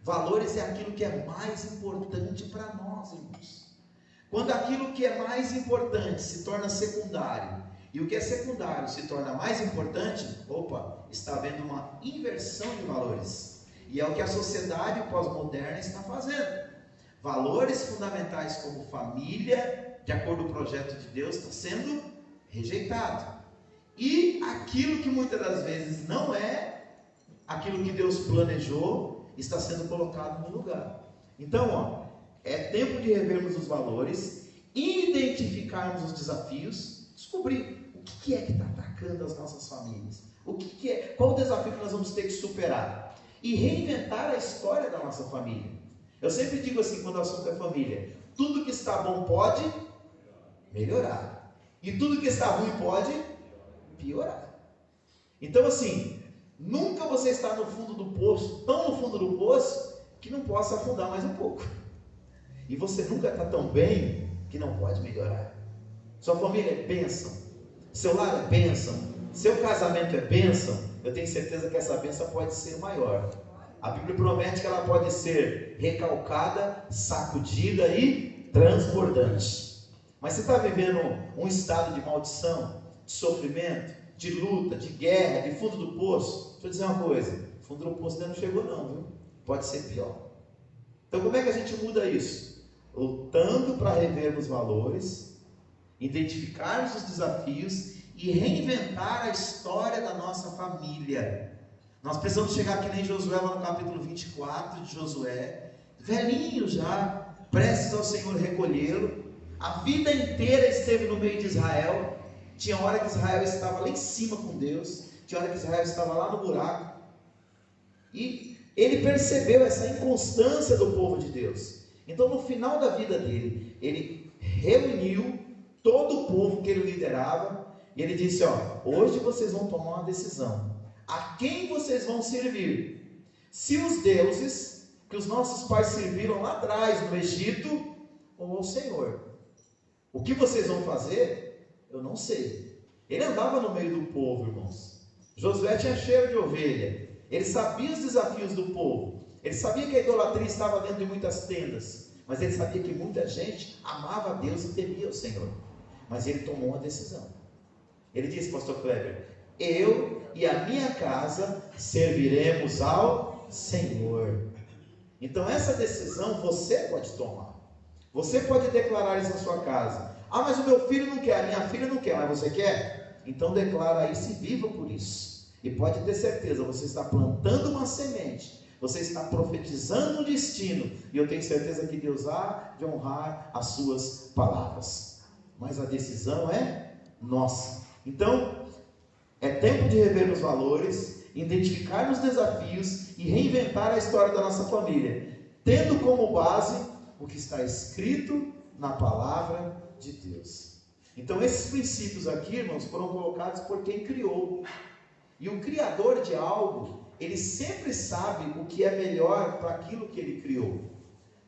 [SPEAKER 2] Valores é aquilo que é mais importante para nós, irmãos. Quando aquilo que é mais importante se torna secundário, e o que é secundário se torna mais importante, está havendo uma inversão de valores. E é o que a sociedade pós-moderna está fazendo. Valores fundamentais como família, de acordo com o projeto de Deus, está sendo rejeitado. E aquilo que muitas das vezes não é aquilo que Deus planejou, está sendo colocado no lugar. Então, é tempo de revermos os valores, identificarmos os desafios, descobrir o que é que está atacando as nossas famílias, qual o desafio que nós vamos ter que superar, e reinventar a história da nossa família. Eu sempre digo assim, quando o assunto é família, tudo que está bom pode melhorar, e tudo que está ruim pode piorar. Então, assim, nunca você está no fundo do poço, tão no fundo do poço, que não possa afundar mais um pouco. E você nunca está tão bem que não pode melhorar. Sua família é bênção, seu lar é bênção, seu casamento é bênção. Eu tenho certeza que essa bênção pode ser maior. A Bíblia promete que ela pode ser recalcada, sacudida e transbordante. Mas você está vivendo um estado de maldição, de sofrimento, de luta, de guerra, de fundo do poço? Deixa eu dizer uma coisa, fundo do poço ainda não chegou não, viu? Pode ser pior. Então como é que a gente muda isso? Lutando para revermos valores, identificarmos os desafios e reinventar a história da nossa família. Nós precisamos chegar que nem Josué lá no capítulo 24 de Josué, velhinho já, prestes ao Senhor recolhê-lo. A vida inteira esteve no meio de Israel. Tinha hora que Israel estava lá em cima com Deus, tinha hora que Israel estava lá no buraco, e ele percebeu essa inconstância do povo de Deus. Então no final da vida dele, ele reuniu todo o povo que ele liderava, e ele disse, hoje vocês vão tomar uma decisão, a quem vocês vão servir? Se os deuses que os nossos pais serviram lá atrás no Egito, ou ao Senhor? O que vocês vão fazer? Eu não sei. Ele andava no meio do povo, irmãos. Josué tinha cheiro de ovelha. Ele sabia os desafios do povo. Ele sabia que a idolatria estava dentro de muitas tendas. Mas ele sabia que muita gente amava a Deus e temia o Senhor. Mas ele tomou uma decisão. Ele disse, pastor Kleber, eu e a minha casa serviremos ao Senhor. Então essa decisão você pode tomar. Você pode declarar isso na sua casa. Mas o meu filho não quer, a minha filha não quer, mas você quer? Então declara isso e viva por isso. E pode ter certeza, você está plantando uma semente, você está profetizando um destino, e eu tenho certeza que Deus há de honrar as suas palavras. Mas a decisão é nossa. Então, É tempo de rever os valores, identificar os desafios e reinventar a história da nossa família, tendo como base o que está escrito na palavra de Deus. Então esses princípios aqui, irmãos, foram colocados por quem criou. E o criador de algo, ele sempre sabe o que é melhor para aquilo que ele criou.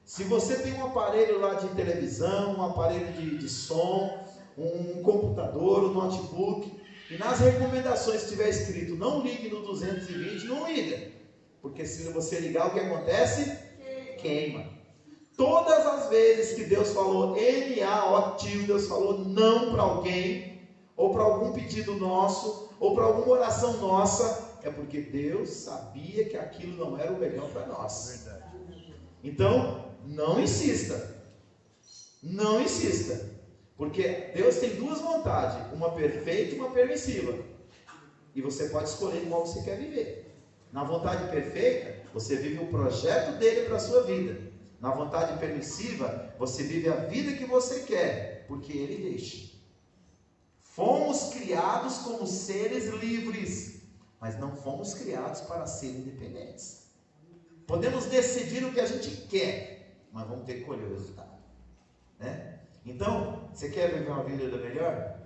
[SPEAKER 2] Se você tem um aparelho lá de televisão, um aparelho de som, um computador, um notebook, e nas recomendações estiver escrito, não ligue no 220, não liga. Porque se você ligar, o que acontece? Queima. Todas as vezes que Deus falou N-A-O-T, Deus falou não para alguém, ou para algum pedido nosso, ou para alguma oração nossa, é porque Deus sabia que aquilo não era o melhor para nós. Então, não insista. Não insista. Porque Deus tem duas vontades, uma perfeita e uma permissiva. E você pode escolher qual você quer viver. Na vontade perfeita, você vive o projeto dele para a sua vida. Na vontade permissiva, você vive a vida que você quer, porque ele deixa. Fomos criados como seres livres, mas não fomos criados para ser independentes. Podemos decidir o que a gente quer, mas vamos ter que colher o resultado, né? Então, você quer viver uma vida melhor?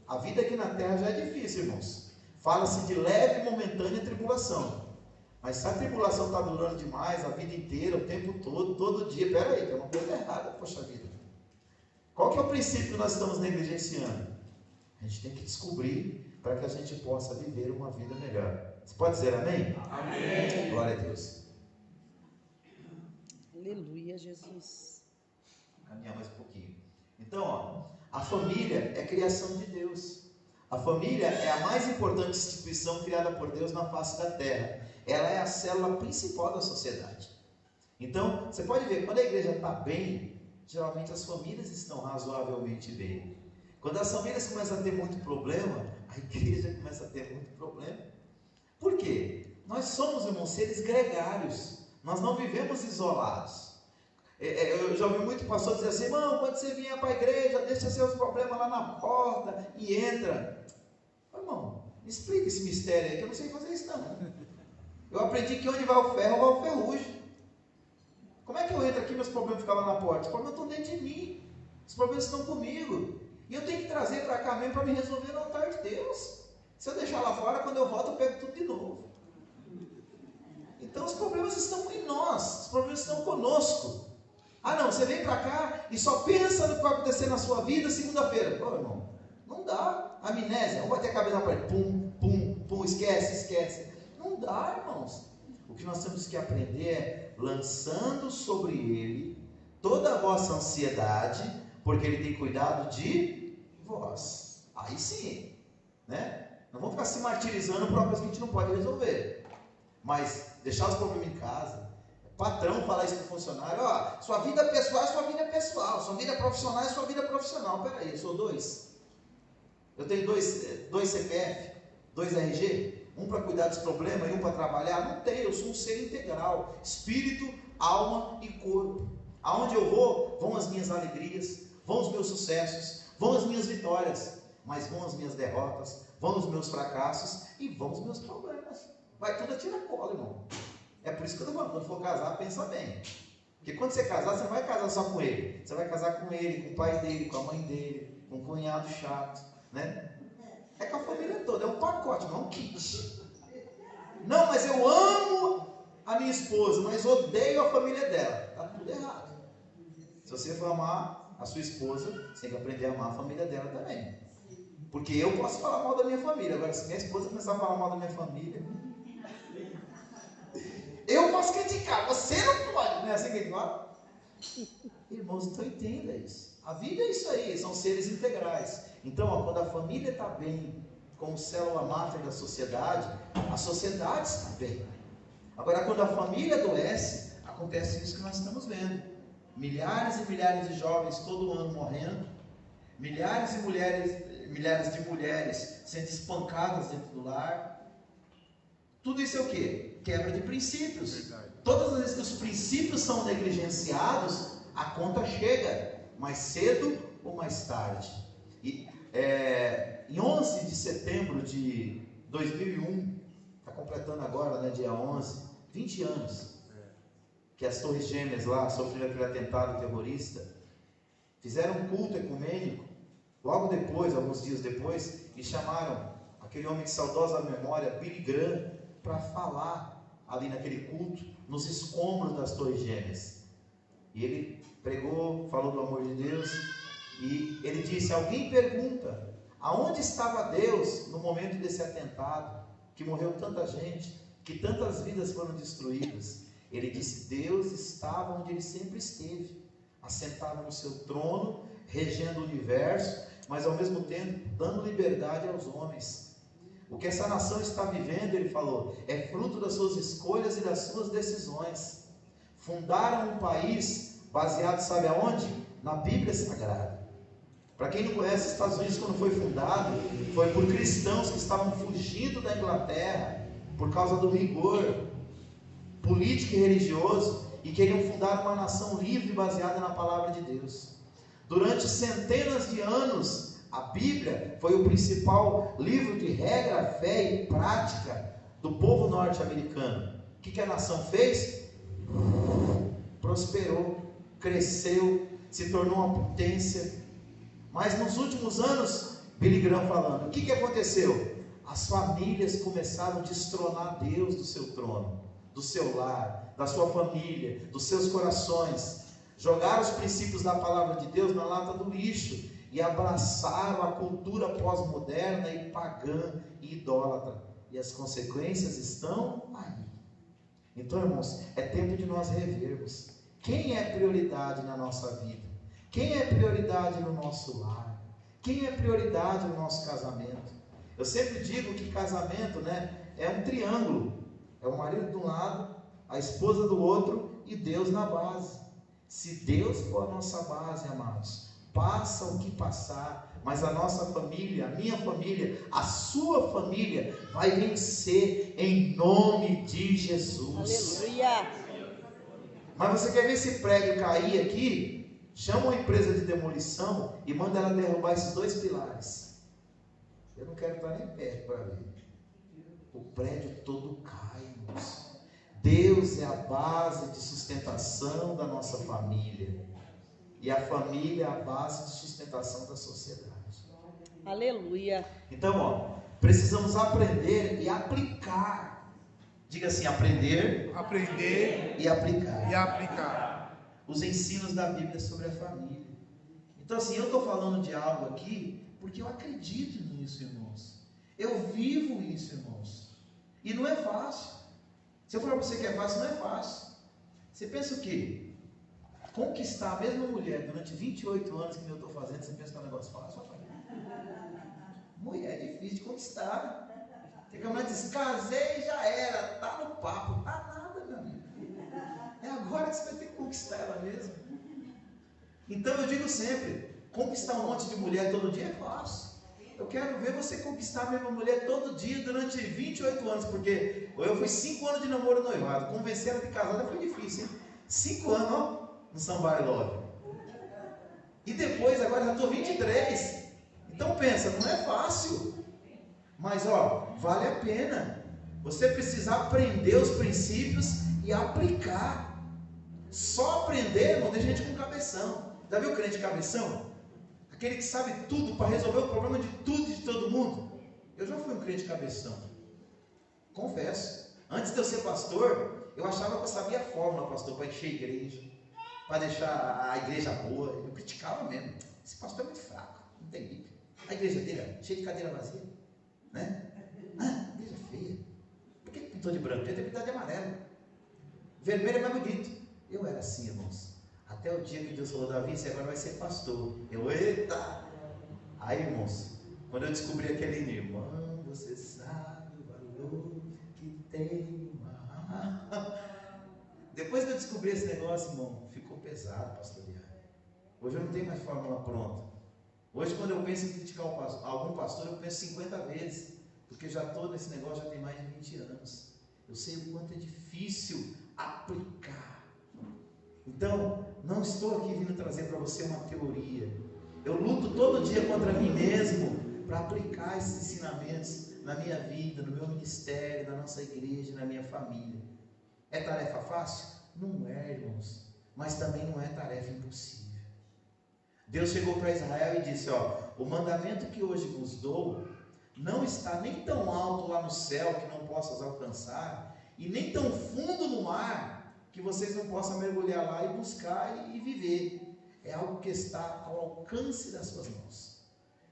[SPEAKER 2] A vida aqui na terra já é difícil, irmãos. Fala-se de leve e momentânea tribulação. Mas se a tribulação está durando demais, a vida inteira, o tempo todo, todo dia, peraí, tem uma coisa errada, poxa vida. Qual que é o princípio que nós estamos negligenciando? A gente tem que descobrir para que a gente possa viver uma vida melhor. Você pode dizer amém? Amém. Glória a Deus.
[SPEAKER 3] Aleluia, Jesus.
[SPEAKER 2] Vou caminhar mais um pouquinho. Então, a família é criação de Deus. A família é a mais importante instituição criada por Deus na face da terra. Ela é a célula principal da sociedade. Então, você pode ver, quando a igreja está bem, geralmente as famílias estão razoavelmente bem. Quando as famílias começam a ter muito problema, a igreja começa a ter muito problema. Por quê? Nós somos, irmãos, seres gregários. Nós não vivemos isolados. Eu já ouvi muito pastor dizer assim, irmão, quando você vier para a igreja, deixa seus problemas lá na porta e entra. Irmão, me explica esse mistério aí, que eu não sei fazer isso não. Eu aprendi que onde vai o ferro, vai o ferrugem. Como é que eu entro aqui e meus problemas ficam lá na porta? Os problemas estão dentro de mim. Os problemas estão comigo. E eu tenho que trazer para cá mesmo para me resolver no altar de Deus. Se eu deixar lá fora, quando eu volto, eu pego tudo de novo. Então os problemas estão em nós. Os problemas estão conosco. Ah não, você vem para cá e só pensa no que vai acontecer na sua vida segunda-feira. Pô, irmão, não dá. Amnésia, vamos bater a cabeça na parede. Pum, pum, pum, esquece. Não dá, irmãos. O que nós temos que aprender é lançando sobre ele toda a vossa ansiedade, porque ele tem cuidado de vós. Aí sim, né? Não vamos ficar se martirizando por uma coisa que a gente não pode resolver. Mas deixar os problemas em casa. Patrão falar isso para o funcionário, ó, sua vida pessoal é sua vida pessoal, sua vida profissional é sua vida profissional. Peraí, eu sou dois. Eu tenho dois CPF, 2 RG, um para cuidar dos problemas e um para trabalhar? Não tenho, eu sou um ser integral, espírito, alma e corpo. Aonde eu vou, vão as minhas alegrias, vão os meus sucessos, vão as minhas vitórias, mas vão as minhas derrotas, vão os meus fracassos e vão os meus problemas. Vai tudo a tira-cola, irmão. É por isso que eu estou falando, quando for casar, pensa bem. Porque quando você casar, você não vai casar só com ele. Você vai casar com ele, com o pai dele, com a mãe dele, com um cunhado chato, né? É com a família toda, é um pacote, não é um kit. Não, mas eu amo a minha esposa, mas odeio a família dela. Está tudo errado. Se você for amar a sua esposa, você tem que aprender a amar a família dela também. Porque eu posso falar mal da minha família. Agora, se minha esposa começar a falar mal da minha família, eu posso criticar, você não pode. Não é assim que ele fala? Irmãos, então entenda isso. A vida é isso aí, são seres integrais. Então, ó, quando a família está bem, como célula máter da sociedade, a sociedade está bem. Agora, quando a família adoece, acontece isso que nós estamos vendo. Milhares e milhares de jovens todo ano morrendo, milhares de mulheres sendo espancadas dentro do lar. Tudo isso é o quê? Quebra de princípios. Verdade. Todas as vezes que os princípios são negligenciados, a conta chega, mais cedo ou mais tarde. E, em 11 de setembro de 2001, está completando agora, né, dia 11, 20 anos, que as Torres Gêmeas lá sofreram aquele atentado terrorista. Fizeram um culto ecumênico, logo depois, alguns dias depois, e chamaram aquele homem de saudosa memória, Billy Graham, para falar ali naquele culto, nos escombros das Torres Gêmeas. E ele pregou, falou do amor de Deus, e ele disse: alguém pergunta, aonde estava Deus no momento desse atentado, que morreu tanta gente, que tantas vidas foram destruídas? Ele disse: Deus estava onde Ele sempre esteve, assentado no seu trono, regendo o universo, mas ao mesmo tempo dando liberdade aos homens. O que essa nação está vivendo, ele falou, é fruto das suas escolhas e das suas decisões. Fundaram um país baseado, sabe aonde? Na Bíblia Sagrada. Para quem não conhece, os Estados Unidos, quando foi fundado, foi por cristãos que estavam fugindo da Inglaterra por causa do rigor político e religioso, e queriam fundar uma nação livre baseada na palavra de Deus. Durante centenas de anos, a Bíblia foi o principal livro de regra, fé e prática do povo norte-americano. O que a nação fez? Prosperou, cresceu, se tornou uma potência. Mas nos últimos anos, Billy Graham falando, o que aconteceu? As famílias começaram a destronar Deus do seu trono, do seu lar, da sua família, dos seus corações. Jogaram os princípios da palavra de Deus na lata do lixo e abraçaram a cultura pós-moderna e pagã e idólatra. E as consequências estão aí. Então, irmãos, é tempo de nós revermos. Quem é prioridade na nossa vida? Quem é prioridade no nosso lar? Quem é prioridade no nosso casamento? Eu sempre digo que casamento, é um triângulo. É o marido de um lado, a esposa do outro e Deus na base. Se Deus for a nossa base, amados, passa o que passar, mas a nossa família, a minha família, a sua família vai vencer em nome de Jesus.
[SPEAKER 3] Aleluia!
[SPEAKER 2] Mas você quer ver esse prédio cair aqui? Chama uma empresa de demolição e manda ela derrubar esses dois pilares. Eu não quero estar nem perto para ver. O prédio todo cai, irmãos. Deus é a base de sustentação da nossa família. E a família é a base de sustentação da sociedade.
[SPEAKER 3] Aleluia!
[SPEAKER 2] Então, precisamos aprender e aplicar. Diga assim, aprender e aplicar os ensinos da Bíblia sobre a família. Então assim, eu estou falando de algo aqui porque eu acredito nisso, irmãos. Eu vivo isso, irmãos. E não é fácil. Se eu falar para você que é fácil, não é fácil. Você pensa o quê? Conquistar a mesma mulher durante 28 anos que eu estou fazendo, você pensa que é um negócio fácil? Mulher é difícil de conquistar. Tem que a mulher diz, casei e já era, tá no papo, tá nada, meu amigo. É agora que você vai ter que conquistar ela mesmo. Então eu digo sempre, conquistar um monte de mulher todo dia é fácil. Eu quero ver você conquistar a mesma mulher todo dia durante 28 anos, porque eu fui 5 anos de namoro noivado, convencer ela de casada foi difícil, hein? 5 anos, ó, no Somebody Love. E depois, agora já estou 23. Então pensa, não é fácil. Mas ó, vale a pena. Você precisa aprender os princípios e aplicar. Só aprender não deixa a gente com cabeção. Já viu o crente cabeção? Aquele que sabe tudo para resolver o problema de tudo e de todo mundo. Eu já fui um crente cabeção. Confesso. Antes de eu ser pastor, eu achava que eu sabia a fórmula, pastor, para encher a igreja, para deixar a igreja boa. Eu criticava mesmo. Esse pastor é muito fraco, não tem Bíblia. A igreja dele é cheia de cadeira vazia, né? Ah, igreja feia. Por que pintou de branco? Devia ter pintado de amarelo. Vermelho é mais bonito. Eu era assim, irmãos. Até o dia que Deus falou, Davi, você agora vai ser pastor. Eu, eita! Aí, irmãos, quando eu descobri aquele hino, irmão, você sabe o valor que tem uma... Depois que eu descobri esse negócio, irmão, ficou pesado pastorear. Hoje eu não tenho mais fórmula pronta. Hoje, quando eu penso em criticar algum pastor, eu penso 50 vezes, porque já estou nesse negócio já tem mais de 20 anos. Eu sei o quanto é difícil aplicar. Então, não estou aqui vindo trazer para você uma teoria. Eu luto todo dia contra mim mesmo para aplicar esses ensinamentos na minha vida, no meu ministério, na nossa igreja, na minha família. É tarefa fácil? Não é, irmãos, mas também não é tarefa impossível. Deus chegou para Israel e disse, o mandamento que hoje vos dou, não está nem tão alto lá no céu que não possas alcançar, e nem tão fundo no mar que vocês não possam mergulhar lá e buscar e viver. É algo que está ao alcance das suas mãos.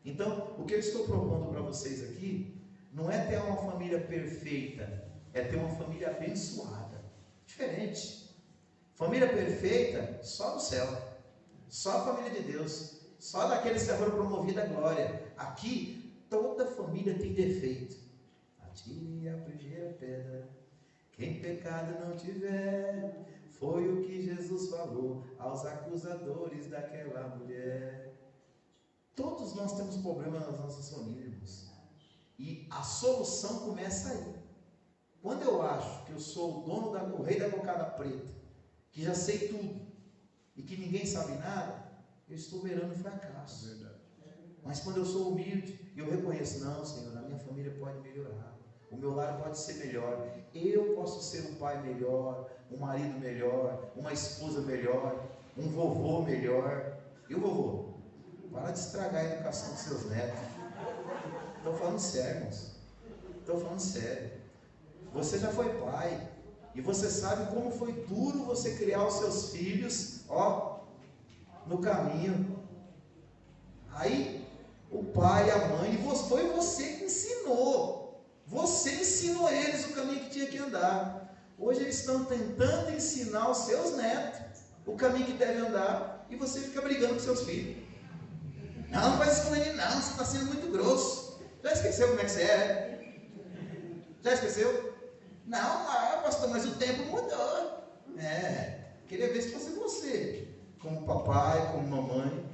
[SPEAKER 2] Então, o que eu estou propondo para vocês aqui, não é ter uma família perfeita, é ter uma família abençoada. Diferente. Família perfeita, só no céu. Só a família de Deus. Só daqueles que foram promovidos à glória. Aqui, toda família tem defeito. Atire a primeira pedra, quem pecado não tiver. Foi o que Jesus falou aos acusadores daquela mulher. Todos nós temos problemas nas nossas famílias, irmãos. E a solução começa aí. Quando eu acho que eu sou o dono o rei da cocada preta, que já sei tudo, e que ninguém sabe nada, eu estou beirando fracasso.
[SPEAKER 1] Verdade.
[SPEAKER 2] Mas quando eu sou humilde, eu reconheço, não, Senhor, a minha família pode melhorar. O meu lar pode ser melhor. Eu posso ser um pai melhor, um marido melhor, uma esposa melhor, um vovô melhor. E o vovô? Para de estragar a educação dos seus netos. Estou falando sério, irmãos. Estou falando sério. Você já foi pai. E você sabe como foi duro você criar os seus filhos, no caminho. Aí, o pai, a mãe, foi você que ensinou. Você ensinou eles o caminho que tinha que andar. Hoje eles estão tentando ensinar os seus netos o caminho que devem andar, e você fica brigando com seus filhos. Não faz isso com ele, não, você está sendo muito grosso. Já esqueceu como é que você é? Já esqueceu? Não, pastor, mas o tempo mudou. Queria ver se fosse você, como papai, como mamãe.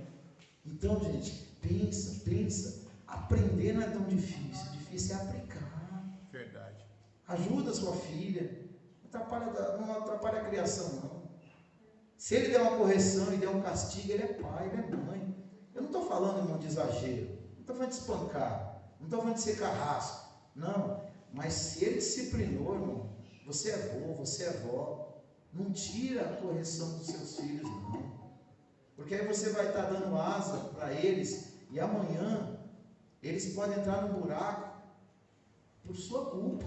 [SPEAKER 2] Então, gente, pensa. Aprender não é tão difícil, difícil é aplicar.
[SPEAKER 1] Verdade.
[SPEAKER 2] Ajuda a sua filha. Não atrapalha a criação, não. Se ele der uma correção e der um castigo, ele é pai, ele é mãe. Eu não estou falando, irmão, de exagero. Não estou falando de espancar. Não estou falando de ser carrasco. Não. Mas se ele disciplinou, irmão, você é vô, você é vó, não tira a correção dos seus filhos, não. Porque aí você vai estar dando asa para eles, e amanhã eles podem entrar num buraco por sua culpa.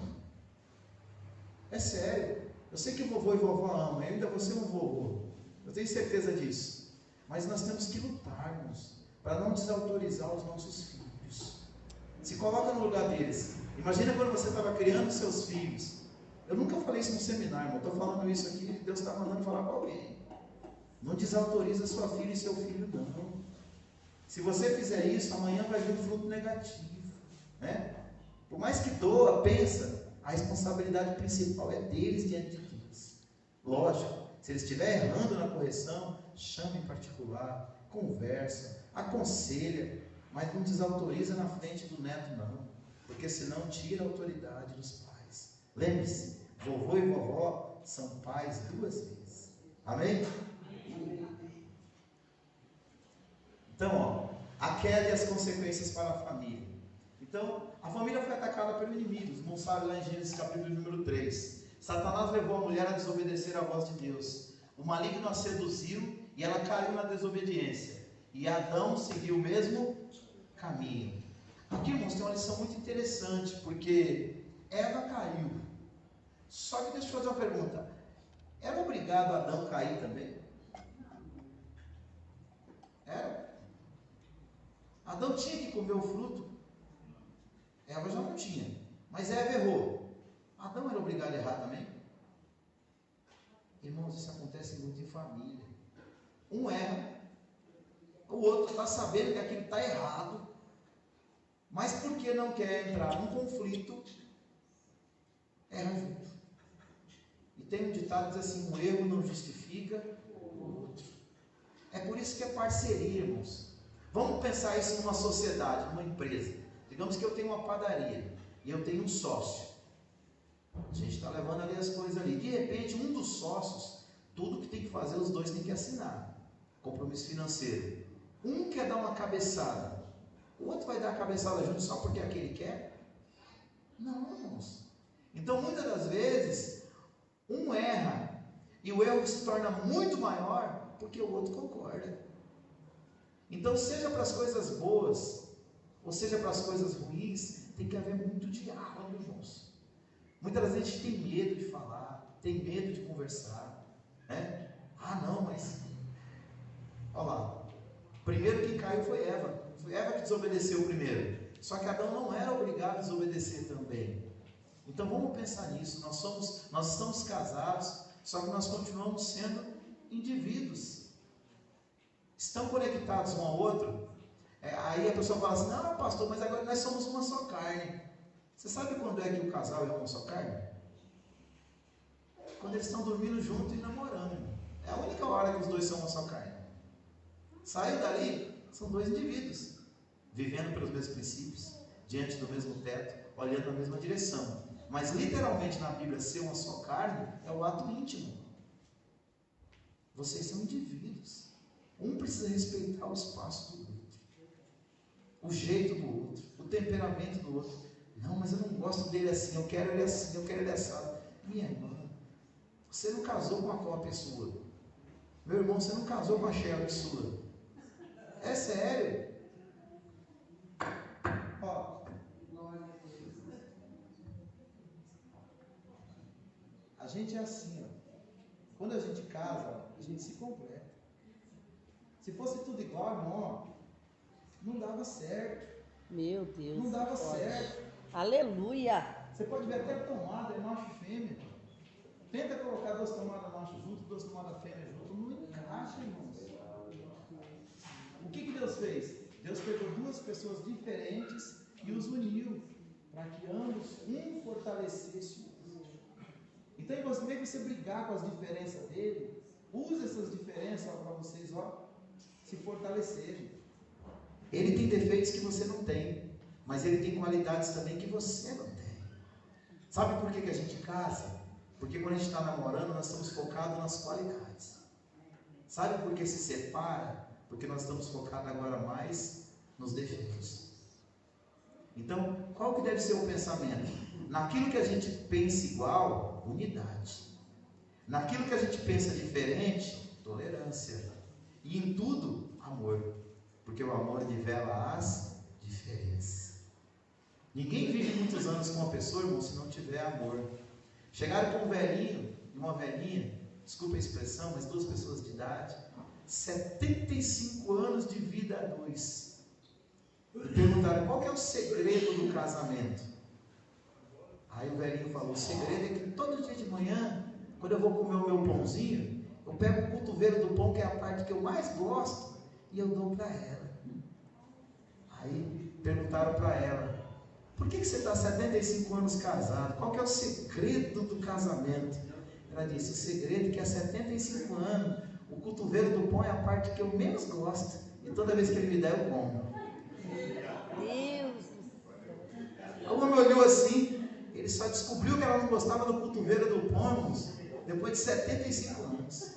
[SPEAKER 2] É sério. Eu sei que o vovô e vovó amam, eu ainda vou ser um vovô. Eu tenho certeza disso. Mas nós temos que lutarmos para não desautorizar os nossos filhos. Se coloca no lugar deles. Imagina quando você estava criando seus filhos. Eu nunca falei isso no seminário, mas estou falando isso aqui, Deus está mandando falar com alguém. Não desautoriza sua filha e seu filho, não. Se você fizer isso, amanhã vai vir um fruto negativo, né? Por mais que doa, pensa, a responsabilidade principal é deles diante de Deus. Lógico, se eles estiverem errando na correção, chame em particular, conversa, aconselha, mas não desautoriza na frente do neto, não. Porque senão tira a autoridade dos pais. Lembre-se, vovô e vovó são pais 2 vezes. Amém? Então, a queda e as consequências para a família. Então, a família foi atacada pelo inimigo. Os irmãos sabem lá em Gênesis capítulo número 3. Satanás levou a mulher a desobedecer à voz de Deus. O maligno a seduziu e ela caiu na desobediência. E Adão seguiu o mesmo caminho. Aqui, irmãos, tem uma lição muito interessante, porque Eva caiu. Só que deixa eu fazer uma pergunta. Era obrigado Adão cair também? Era? Adão tinha que comer o fruto? Eva já não tinha. Mas Eva errou. Adão era obrigado a errar também? Irmãos, isso acontece muito em família. Um erra, o outro está sabendo que aquilo está errado, mas porque não quer entrar num conflito, erra junto. E tem um ditado que diz assim: um erro não justifica o outro. É por isso que é parceria, irmãos. Vamos pensar isso numa sociedade, numa empresa. Digamos que eu tenho uma padaria e eu tenho um sócio. A gente está levando ali as coisas ali. De repente, um dos sócios, tudo que tem que fazer, os dois têm que assinar. Compromisso financeiro. Um quer dar uma cabeçada, o outro vai dar a cabeçada junto só porque aquele quer? Não, irmãos. Então, muitas das vezes, um erra e o erro se torna muito maior porque o outro concorda. Então, seja para as coisas boas, ou seja para as coisas ruins, tem que haver muito diálogo, irmãos. Muitas vezes a gente tem medo de falar, tem medo de conversar, né? Ah, não, mas... Olha lá, primeiro que caiu foi Eva. Foi Eva que desobedeceu primeiro. Só que Adão não era obrigado a desobedecer também. Então vamos pensar nisso. Nós estamos casados, só que nós continuamos sendo indivíduos. Estão conectados um ao outro. Aí a pessoa fala assim: não, pastor, mas agora nós somos uma só carne. Você sabe quando é que o casal é uma só carne? Quando eles estão dormindo junto e namorando. É a única hora que os dois são uma só carne. Saiu dali, são dois indivíduos, vivendo pelos mesmos princípios, diante do mesmo teto, olhando na mesma direção. Mas literalmente na Bíblia, ser uma só carne é o ato íntimo. Vocês são indivíduos. Um precisa respeitar o espaço do outro, o jeito do outro, o temperamento do outro. Não, mas eu não gosto dele assim, eu quero ele assim, eu quero ele assado. Minha irmã, você não casou com a cópia sua. Meu irmão, você não casou com a Shelly sua. É sério. Ó, a gente é assim, ó. Quando a gente casa, a gente se completa. Se fosse tudo igual, irmão, ó, não dava certo.
[SPEAKER 3] Meu Deus.
[SPEAKER 2] Não dava certo.
[SPEAKER 3] Aleluia.
[SPEAKER 2] Você pode ver até tomada, é macho e fêmea. Tenta colocar 2 tomadas macho junto, 2 tomadas fêmea junto. Não encaixa, irmãos. O que Deus fez? Deus pegou 2 pessoas diferentes e os uniu, para que ambos, um fortalecesse o outro. Então, em vez de você brigar com as diferenças dele, use essas diferenças para vocês, ó, se fortalecerem. Ele tem defeitos que você não tem, mas ele tem qualidades também que você não tem. Sabe por que a gente casa? Porque quando a gente está namorando, nós estamos focados nas qualidades. Sabe por que se separa? Porque nós estamos focados agora mais nos defeitos. Então, qual que deve ser o pensamento? Naquilo que a gente pensa igual, unidade. Naquilo que a gente pensa diferente, tolerância. E em tudo, amor. Porque o amor nivela as diferenças. Ninguém vive muitos anos com uma pessoa, irmão, se não tiver amor. Chegaram com um velhinho e uma velhinha, desculpa a expressão, mas 2 pessoas de idade, 75 anos de vida a 2. E perguntaram: qual que é o segredo do casamento? Aí o velhinho falou: o segredo é que todo dia de manhã, quando eu vou comer o meu pãozinho, eu pego o cotovelo do pão, que é a parte que eu mais gosto, e eu dou para ela. Aí perguntaram para ela: por que você está 75 anos casado? Qual que é o segredo do casamento? Ela disse: o segredo é que há 75 anos, o cotovelo do pão é a parte que eu menos gosto, e toda vez que ele me der, eu como.
[SPEAKER 3] Deus.
[SPEAKER 2] Como me olhou assim, ele só descobriu que ela não gostava do cotovelo do pão, irmãos, depois de 75 anos.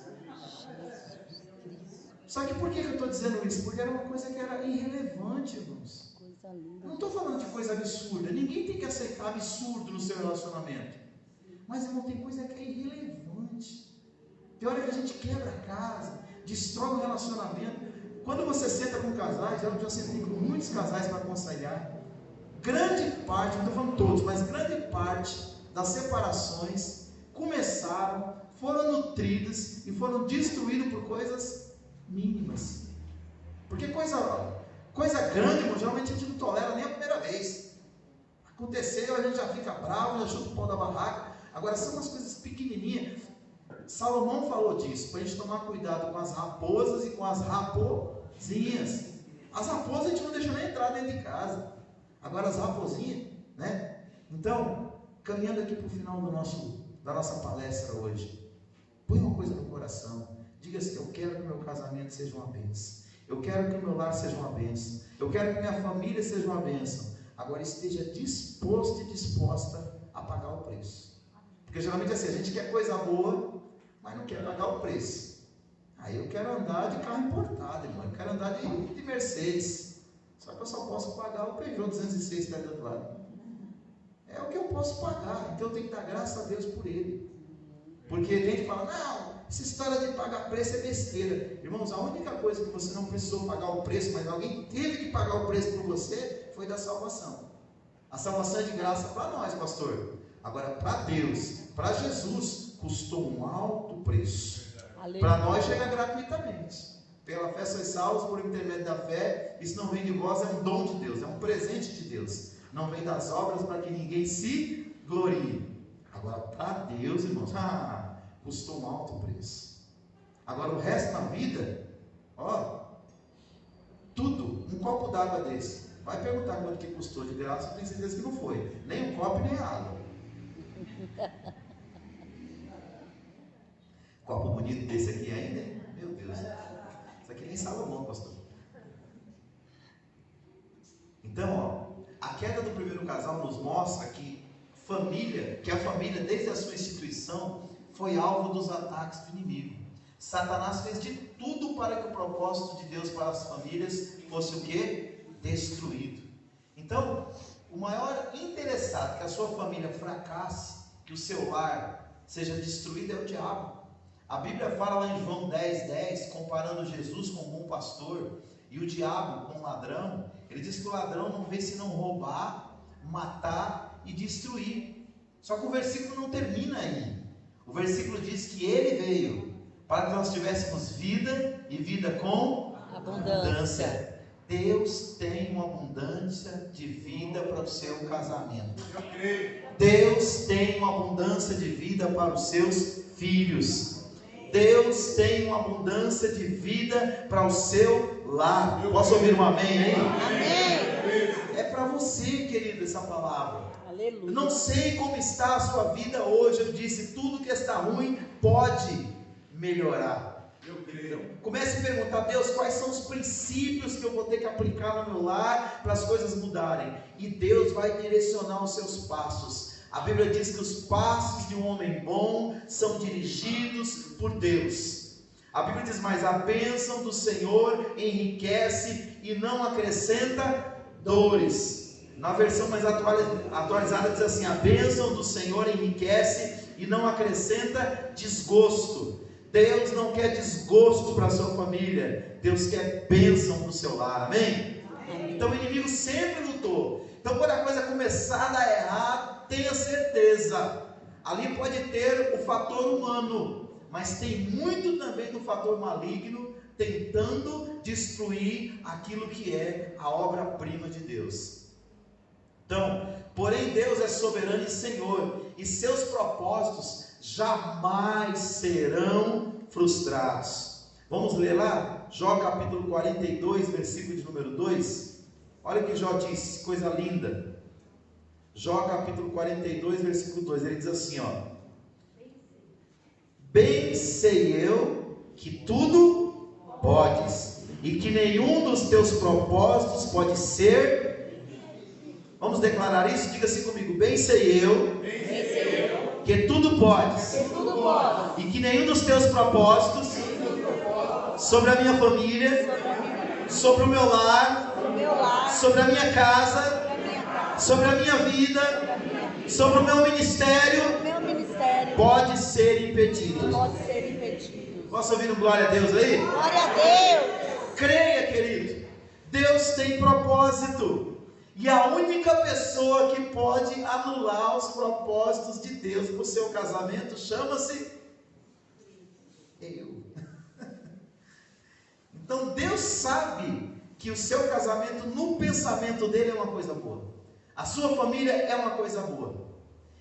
[SPEAKER 2] Só que por que eu estou dizendo isso? Porque era uma coisa que era irrelevante, irmãos.
[SPEAKER 3] Coisa linda.
[SPEAKER 2] Eu não estou falando de coisa absurda. Ninguém tem que aceitar absurdo no seu relacionamento. Mas, irmão, tem coisa que é irrelevante. Tem hora que a gente quebra a casa, destrói o relacionamento. Quando você senta com casais, eu já sentei com muitos casais para aconselhar. Grande parte, não estou falando todos, mas grande parte das separações começaram, foram nutridas e foram destruídas por coisas mínimas. Porque coisa grande, irmão, geralmente a gente não tolera nem a primeira vez. Aconteceu, a gente já fica bravo, já chuta o pau da barraca. Agora são umas coisas pequenininhas. Salomão falou disso, para a gente tomar cuidado com as raposas e com as raposinhas. As raposas a gente não deixa nem entrar dentro de casa. Agora as raposinhas, né? Então, caminhando aqui para o final da nossa palestra hoje, põe uma coisa no coração. Diga assim: eu quero que o meu casamento seja uma bênção. Eu quero que o meu lar seja uma bênção. Eu quero que minha família seja uma bênção. Agora esteja disposto e disposta a pagar o preço. Porque geralmente assim, a gente quer coisa boa, mas não quer pagar o preço. Aí eu quero andar de carro importado, irmão. Eu quero andar de Mercedes. Só que eu só posso pagar o Peugeot 206 que está do outro lado. é o que eu posso pagar, então eu tenho que dar graças a Deus por ele. Porque a gente fala, não, essa história de pagar preço é besteira. Irmãos, a única coisa que você não precisou pagar o preço, mas alguém teve que pagar o preço por você, foi da salvação. A salvação é de graça para nós, pastor. Agora, para Deus, para Jesus, custou um alto preço. Para nós chega gratuitamente. Pela fé sois salvos por intermédio da fé. Isso não vem de vós, é um dom de Deus, é um presente de Deus. Não vem das obras para que ninguém se glorie. Agora, para Deus, irmãos, custou um alto preço. Agora, o resto da vida, tudo, um copo d'água desse. Vai perguntar quanto que custou de graça, eu tenho certeza que não foi. Nem o copo, nem a água. Copo bonito desse aqui ainda, hein? Meu Deus. Isso aqui nem Salomão, pastor. Então, a queda do primeiro casal nos mostra que a família, desde a sua instituição, foi alvo dos ataques do inimigo. Satanás fez de tudo para que o propósito de Deus para as famílias fosse o quê? Destruído. Então, o maior interessado que a sua família fracasse, que o seu lar seja destruído, é o diabo. A Bíblia fala lá em João 10:10, comparando Jesus com um bom pastor e o diabo com um ladrão. Ele diz que o ladrão não veio senão roubar, matar e destruir. Só que o versículo não termina aí. O versículo diz que ele veio para que nós tivéssemos vida e vida com abundância. Deus tem uma abundância de vida para o seu casamento. Deus tem uma abundância de vida para os seus filhos. Deus tem uma abundância de vida para o seu lar. Posso ouvir um amém aí?
[SPEAKER 3] Amém.
[SPEAKER 2] É para você, querido, essa palavra.
[SPEAKER 3] Aleluia.
[SPEAKER 2] Eu não sei como está a sua vida hoje. Eu disse, tudo que está ruim pode melhorar. Comece a perguntar, Deus, quais são os princípios que eu vou ter que aplicar no meu lar para as coisas mudarem? E Deus vai direcionar os seus passos. A Bíblia diz que os passos de um homem bom são dirigidos por Deus. A Bíblia diz mais, a bênção do Senhor enriquece e não acrescenta dores. Na versão mais atualizada diz assim, a bênção do Senhor enriquece e não acrescenta desgosto. Deus não quer desgosto para a sua família, Deus quer bênção para o seu lar, amém? Então o inimigo sempre lutou. Então quando a coisa começar a dar errado, tenha certeza, ali pode ter o fator humano, mas tem muito também do fator maligno, tentando destruir aquilo que é a obra-prima de Deus. Então, porém Deus é soberano e Senhor, e seus propósitos jamais serão frustrados. Vamos ler lá? Jó capítulo 42, versículo de número 2. Olha o que Jó diz, coisa linda. Jó capítulo 42, versículo 2. Ele diz assim, bem sei eu que tudo podes, e que nenhum dos teus propósitos pode ser. Vamos declarar isso? Diga assim comigo, bem sei eu que tudo podes, e que nenhum dos teus propósitos sobre a minha família, sobre o meu lar, sobre a minha casa, sobre a minha vida, sobre o meu ministério, pode ser impedido. Posso ouvir um glória a Deus aí?
[SPEAKER 3] Glória a Deus.
[SPEAKER 2] Creia, querido, Deus tem propósito. E a única pessoa que pode anular os propósitos de Deus para o seu casamento chama-se eu. Então Deus sabe que o seu casamento, no pensamento dele, é uma coisa boa. A sua família é uma coisa boa.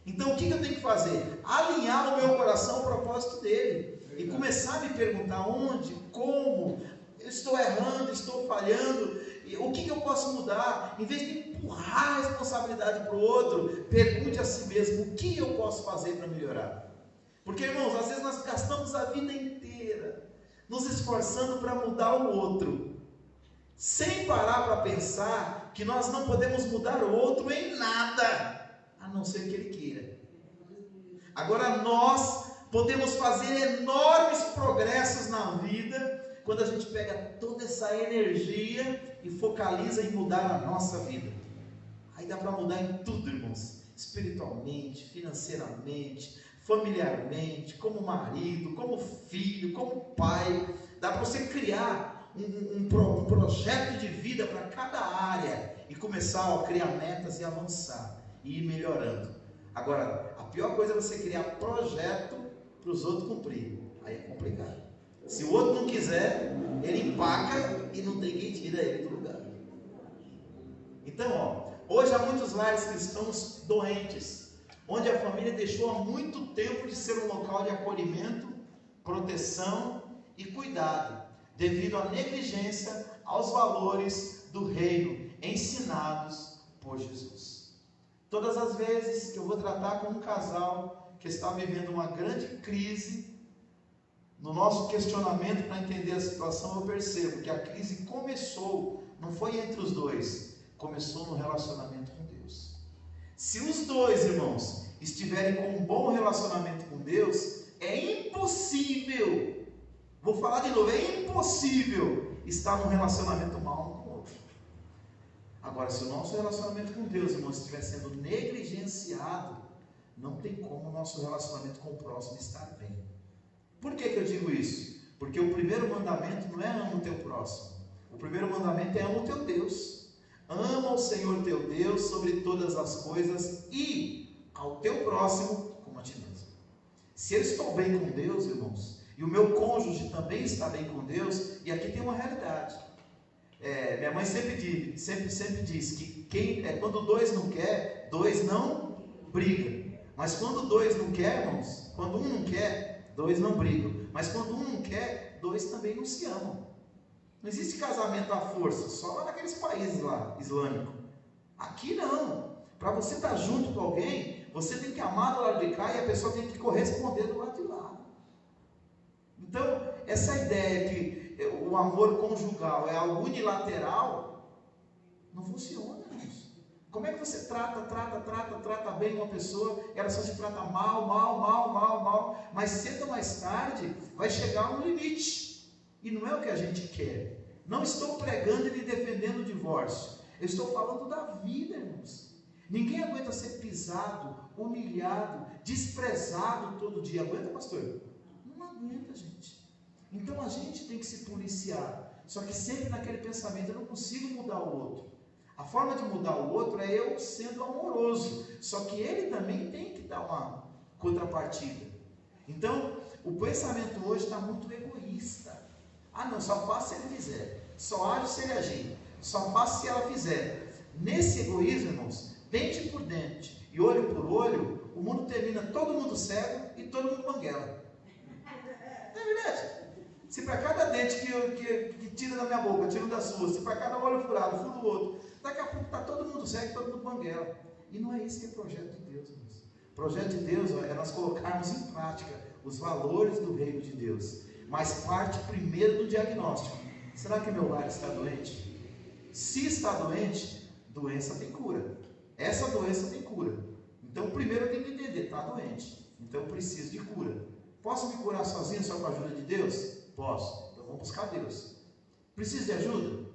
[SPEAKER 2] Então o que eu tenho que fazer? Alinhar o meu coração ao propósito dele. E começar a me perguntar onde, como, eu estou errando, estou falhando. O que eu posso mudar? Em vez de empurrar a responsabilidade para o outro, pergunte a si mesmo, o que eu posso fazer para melhorar? Porque, irmãos, às vezes nós gastamos a vida inteira nos esforçando para mudar o outro, sem parar para pensar que nós não podemos mudar o outro em nada, a não ser que ele queira. Agora nós podemos fazer enormes progressos na vida quando a gente pega toda essa energia e focaliza em mudar a nossa vida. Aí dá para mudar em tudo, irmãos. espiritualmente, financeiramente, familiarmente, como marido, como filho, como pai. Dá para você criar um projeto de vida para cada área e começar a criar metas e avançar e ir melhorando. Agora, a pior coisa é você criar projeto para os outros cumprir. Aí é complicado. Se o outro não quiser, ele empaca e não tem quem tira ele do lugar. Então, hoje há muitos lares cristãos doentes, onde a família deixou há muito tempo de ser um local de acolhimento, proteção e cuidado, devido à negligência aos valores do reino ensinados por Jesus. Todas as vezes que eu vou tratar com um casal que está vivendo uma grande crise, no nosso questionamento para entender a situação, eu percebo que a crise começou, não foi entre os dois, começou no relacionamento com Deus. Se os dois, irmãos, estiverem com um bom relacionamento com Deus, é impossível, vou falar de novo, é impossível estar num relacionamento mal um com o outro. Agora, se o nosso relacionamento com Deus, irmãos, estiver sendo negligenciado, não tem como o nosso relacionamento com o próximo estar bem. Por que eu digo isso? Porque o primeiro mandamento não é ama o teu próximo. O primeiro mandamento é ama o teu Deus. Ama o Senhor teu Deus sobre todas as coisas e ao teu próximo como a ti mesmo. Se eu estou bem com Deus, irmãos, e o meu cônjuge também está bem com Deus, e aqui tem uma realidade. Minha mãe sempre diz que quando dois não quer, dois não brigam. Mas quando dois não quer, irmãos, quando um não quer, dois não brigam. Mas quando um não quer, dois também não se amam. Não existe casamento à força, só lá naqueles países lá, islâmicos. Aqui não. Para você estar junto com alguém, você tem que amar do lado de cá e a pessoa tem que corresponder do lado de lá. Então, essa ideia que o amor conjugal é algo unilateral, não funciona, irmãos. Como é que você trata bem uma pessoa, ela só se trata mal, mas cedo ou mais tarde vai chegar um limite. E não é o que a gente quer. Não estou pregando e lhe defendendo o divórcio. Eu estou falando da vida, irmãos. Ninguém aguenta ser pisado, humilhado, desprezado todo dia. Aguenta, pastor? Não aguenta, gente. Então a gente tem que se policiar. Só que sempre naquele pensamento, eu não consigo mudar o outro. A forma de mudar o outro é eu sendo amoroso. Só que ele também tem que dar uma contrapartida. Então, o pensamento hoje está muito egoísta. Ah não, só faço se ele fizer. Só age se ele agir. Só faço se ela fizer. Nesse egoísmo, irmãos, dente por dente e olho por olho, o mundo termina todo mundo cego e todo mundo banguela. Não é verdade? Se para cada dente que tira da minha boca, tira da sua, se para cada olho furado, furo do outro, daqui a pouco está todo mundo cego e todo mundo banguela. E não é isso que é projeto de Deus, irmãos. O projeto de Deus é nós colocarmos em prática os valores do reino de Deus. Mas parte primeiro do diagnóstico. Será que meu lar está doente? Se está doente, doença tem cura. Essa doença tem cura. Então primeiro eu tenho que entender, está doente. Então eu preciso de cura. Posso me curar sozinho, só com a ajuda de Deus? Posso. Então vamos buscar Deus. Preciso de ajuda?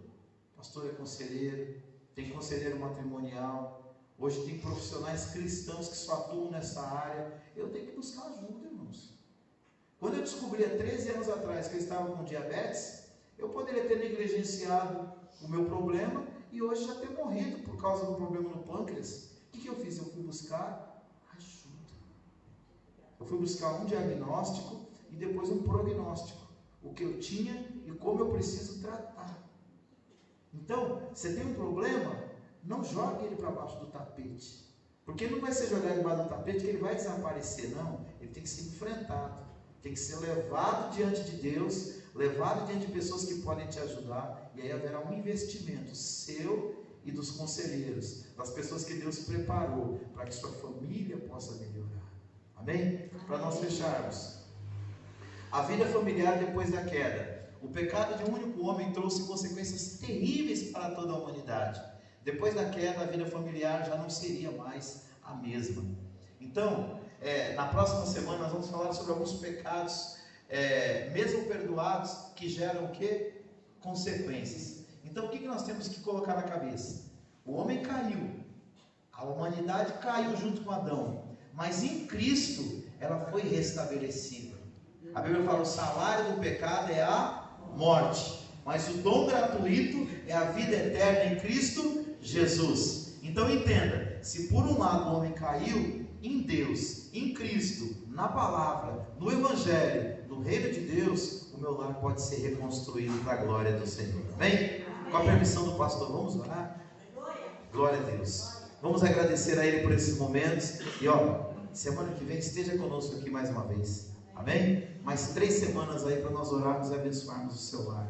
[SPEAKER 2] Pastor é conselheiro, tem conselheiro matrimonial. Hoje tem profissionais cristãos que só atuam nessa área. Eu tenho que buscar ajuda, irmãos. Quando eu descobri há 13 anos atrás que eu estava com diabetes, eu poderia ter negligenciado o meu problema e hoje já ter morrido por causa do problema no pâncreas. O que eu fiz? Eu fui buscar ajuda. Eu fui buscar um diagnóstico e depois um prognóstico. O que eu tinha e como eu preciso tratar. Então, você tem um problema, não jogue ele para baixo do tapete. Porque não vai ser jogado debaixo do tapete que ele vai desaparecer, não. Ele tem que ser enfrentado. Tem que ser levado diante de Deus, levado diante de pessoas que podem te ajudar, e aí haverá um investimento seu e dos conselheiros, das pessoas que Deus preparou, para que sua família possa melhorar. Amém? Para nós fecharmos. A vida familiar depois da queda. O pecado de um único homem trouxe consequências terríveis para toda a humanidade. Depois da queda, a vida familiar já não seria mais a mesma. Então, na próxima semana nós vamos falar sobre alguns pecados, mesmo perdoados, que geram o quê? Consequências. Então o que nós temos que colocar na cabeça? O homem caiu, A humanidade caiu junto com Adão, mas em Cristo ela foi restabelecida. A Bíblia fala: o salário do pecado é a morte, mas o dom gratuito é a vida eterna em Cristo Jesus. Então entenda, se por um lado o homem caiu, em Deus, em Cristo, na palavra, no Evangelho, no reino de Deus, o meu lar pode ser reconstruído para a glória do Senhor. Amém? Com a permissão do pastor, vamos orar? Glória a Deus. Vamos agradecer a Ele por esses momentos. E semana que vem esteja conosco aqui mais uma vez. Amém? Mais 3 semanas aí para nós orarmos e abençoarmos o seu lar.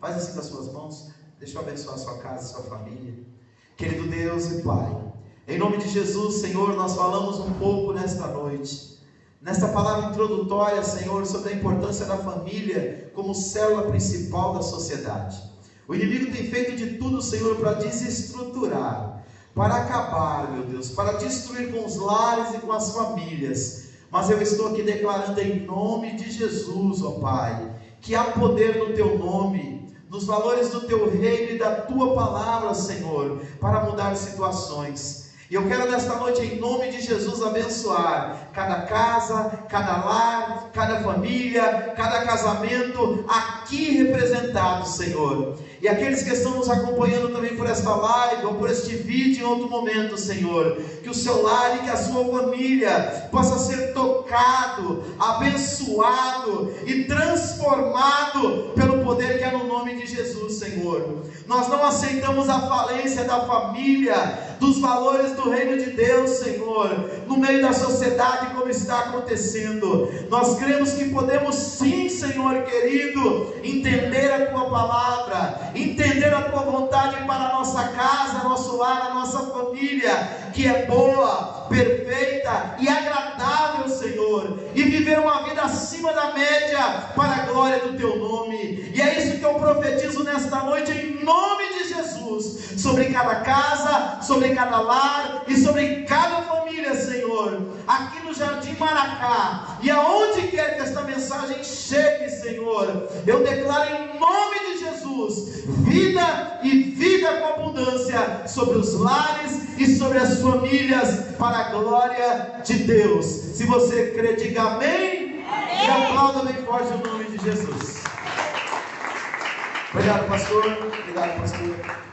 [SPEAKER 2] Faz assim com as suas mãos. Deixa eu abençoar a sua casa, a sua família. Querido Deus e Pai, em nome de Jesus, Senhor, nós falamos um pouco nesta noite, nesta palavra introdutória, Senhor, sobre a importância da família como célula principal da sociedade. O inimigo tem feito de tudo, Senhor, para desestruturar, para acabar, meu Deus, para destruir com os lares e com as famílias. Mas eu estou aqui declarando em nome de Jesus, ó Pai, que há poder no Teu nome, nos valores do Teu reino e da Tua palavra, Senhor, para mudar situações. E eu quero nesta noite, em nome de Jesus, abençoar cada casa, cada lar, cada família, cada casamento aqui representado, Senhor. E aqueles que estão nos acompanhando também por esta live ou por este vídeo em outro momento, Senhor, que o seu lar e que a sua família possa ser tocado, abençoado e transformado pelo poder que é no nome de Jesus, Senhor. Nós não aceitamos a falência da família, dos valores do reino de Deus, Senhor, no meio da sociedade como está acontecendo. Nós cremos que podemos sim, Senhor querido, entender a Tua palavra, entender a Tua vontade para a nossa casa, nosso lar, a nossa família, que é boa, perfeita e agradável, Senhor, e viver uma vida acima da média para a glória do Teu nome. E é isso que eu profetizo nesta noite em nome de Jesus, sobre cada casa, sobre cada lar e sobre cada família, Senhor, aqui no Jardim Maracá, e aonde quer que esta mensagem chegue, Senhor, eu declaro em nome de Jesus, vida e vida com abundância sobre os lares e sobre as famílias, para a glória de Deus. Se você crê, diga amém, amém. E aplauda bem forte o nome de Jesus. Obrigado, pastor. Obrigado, pastor.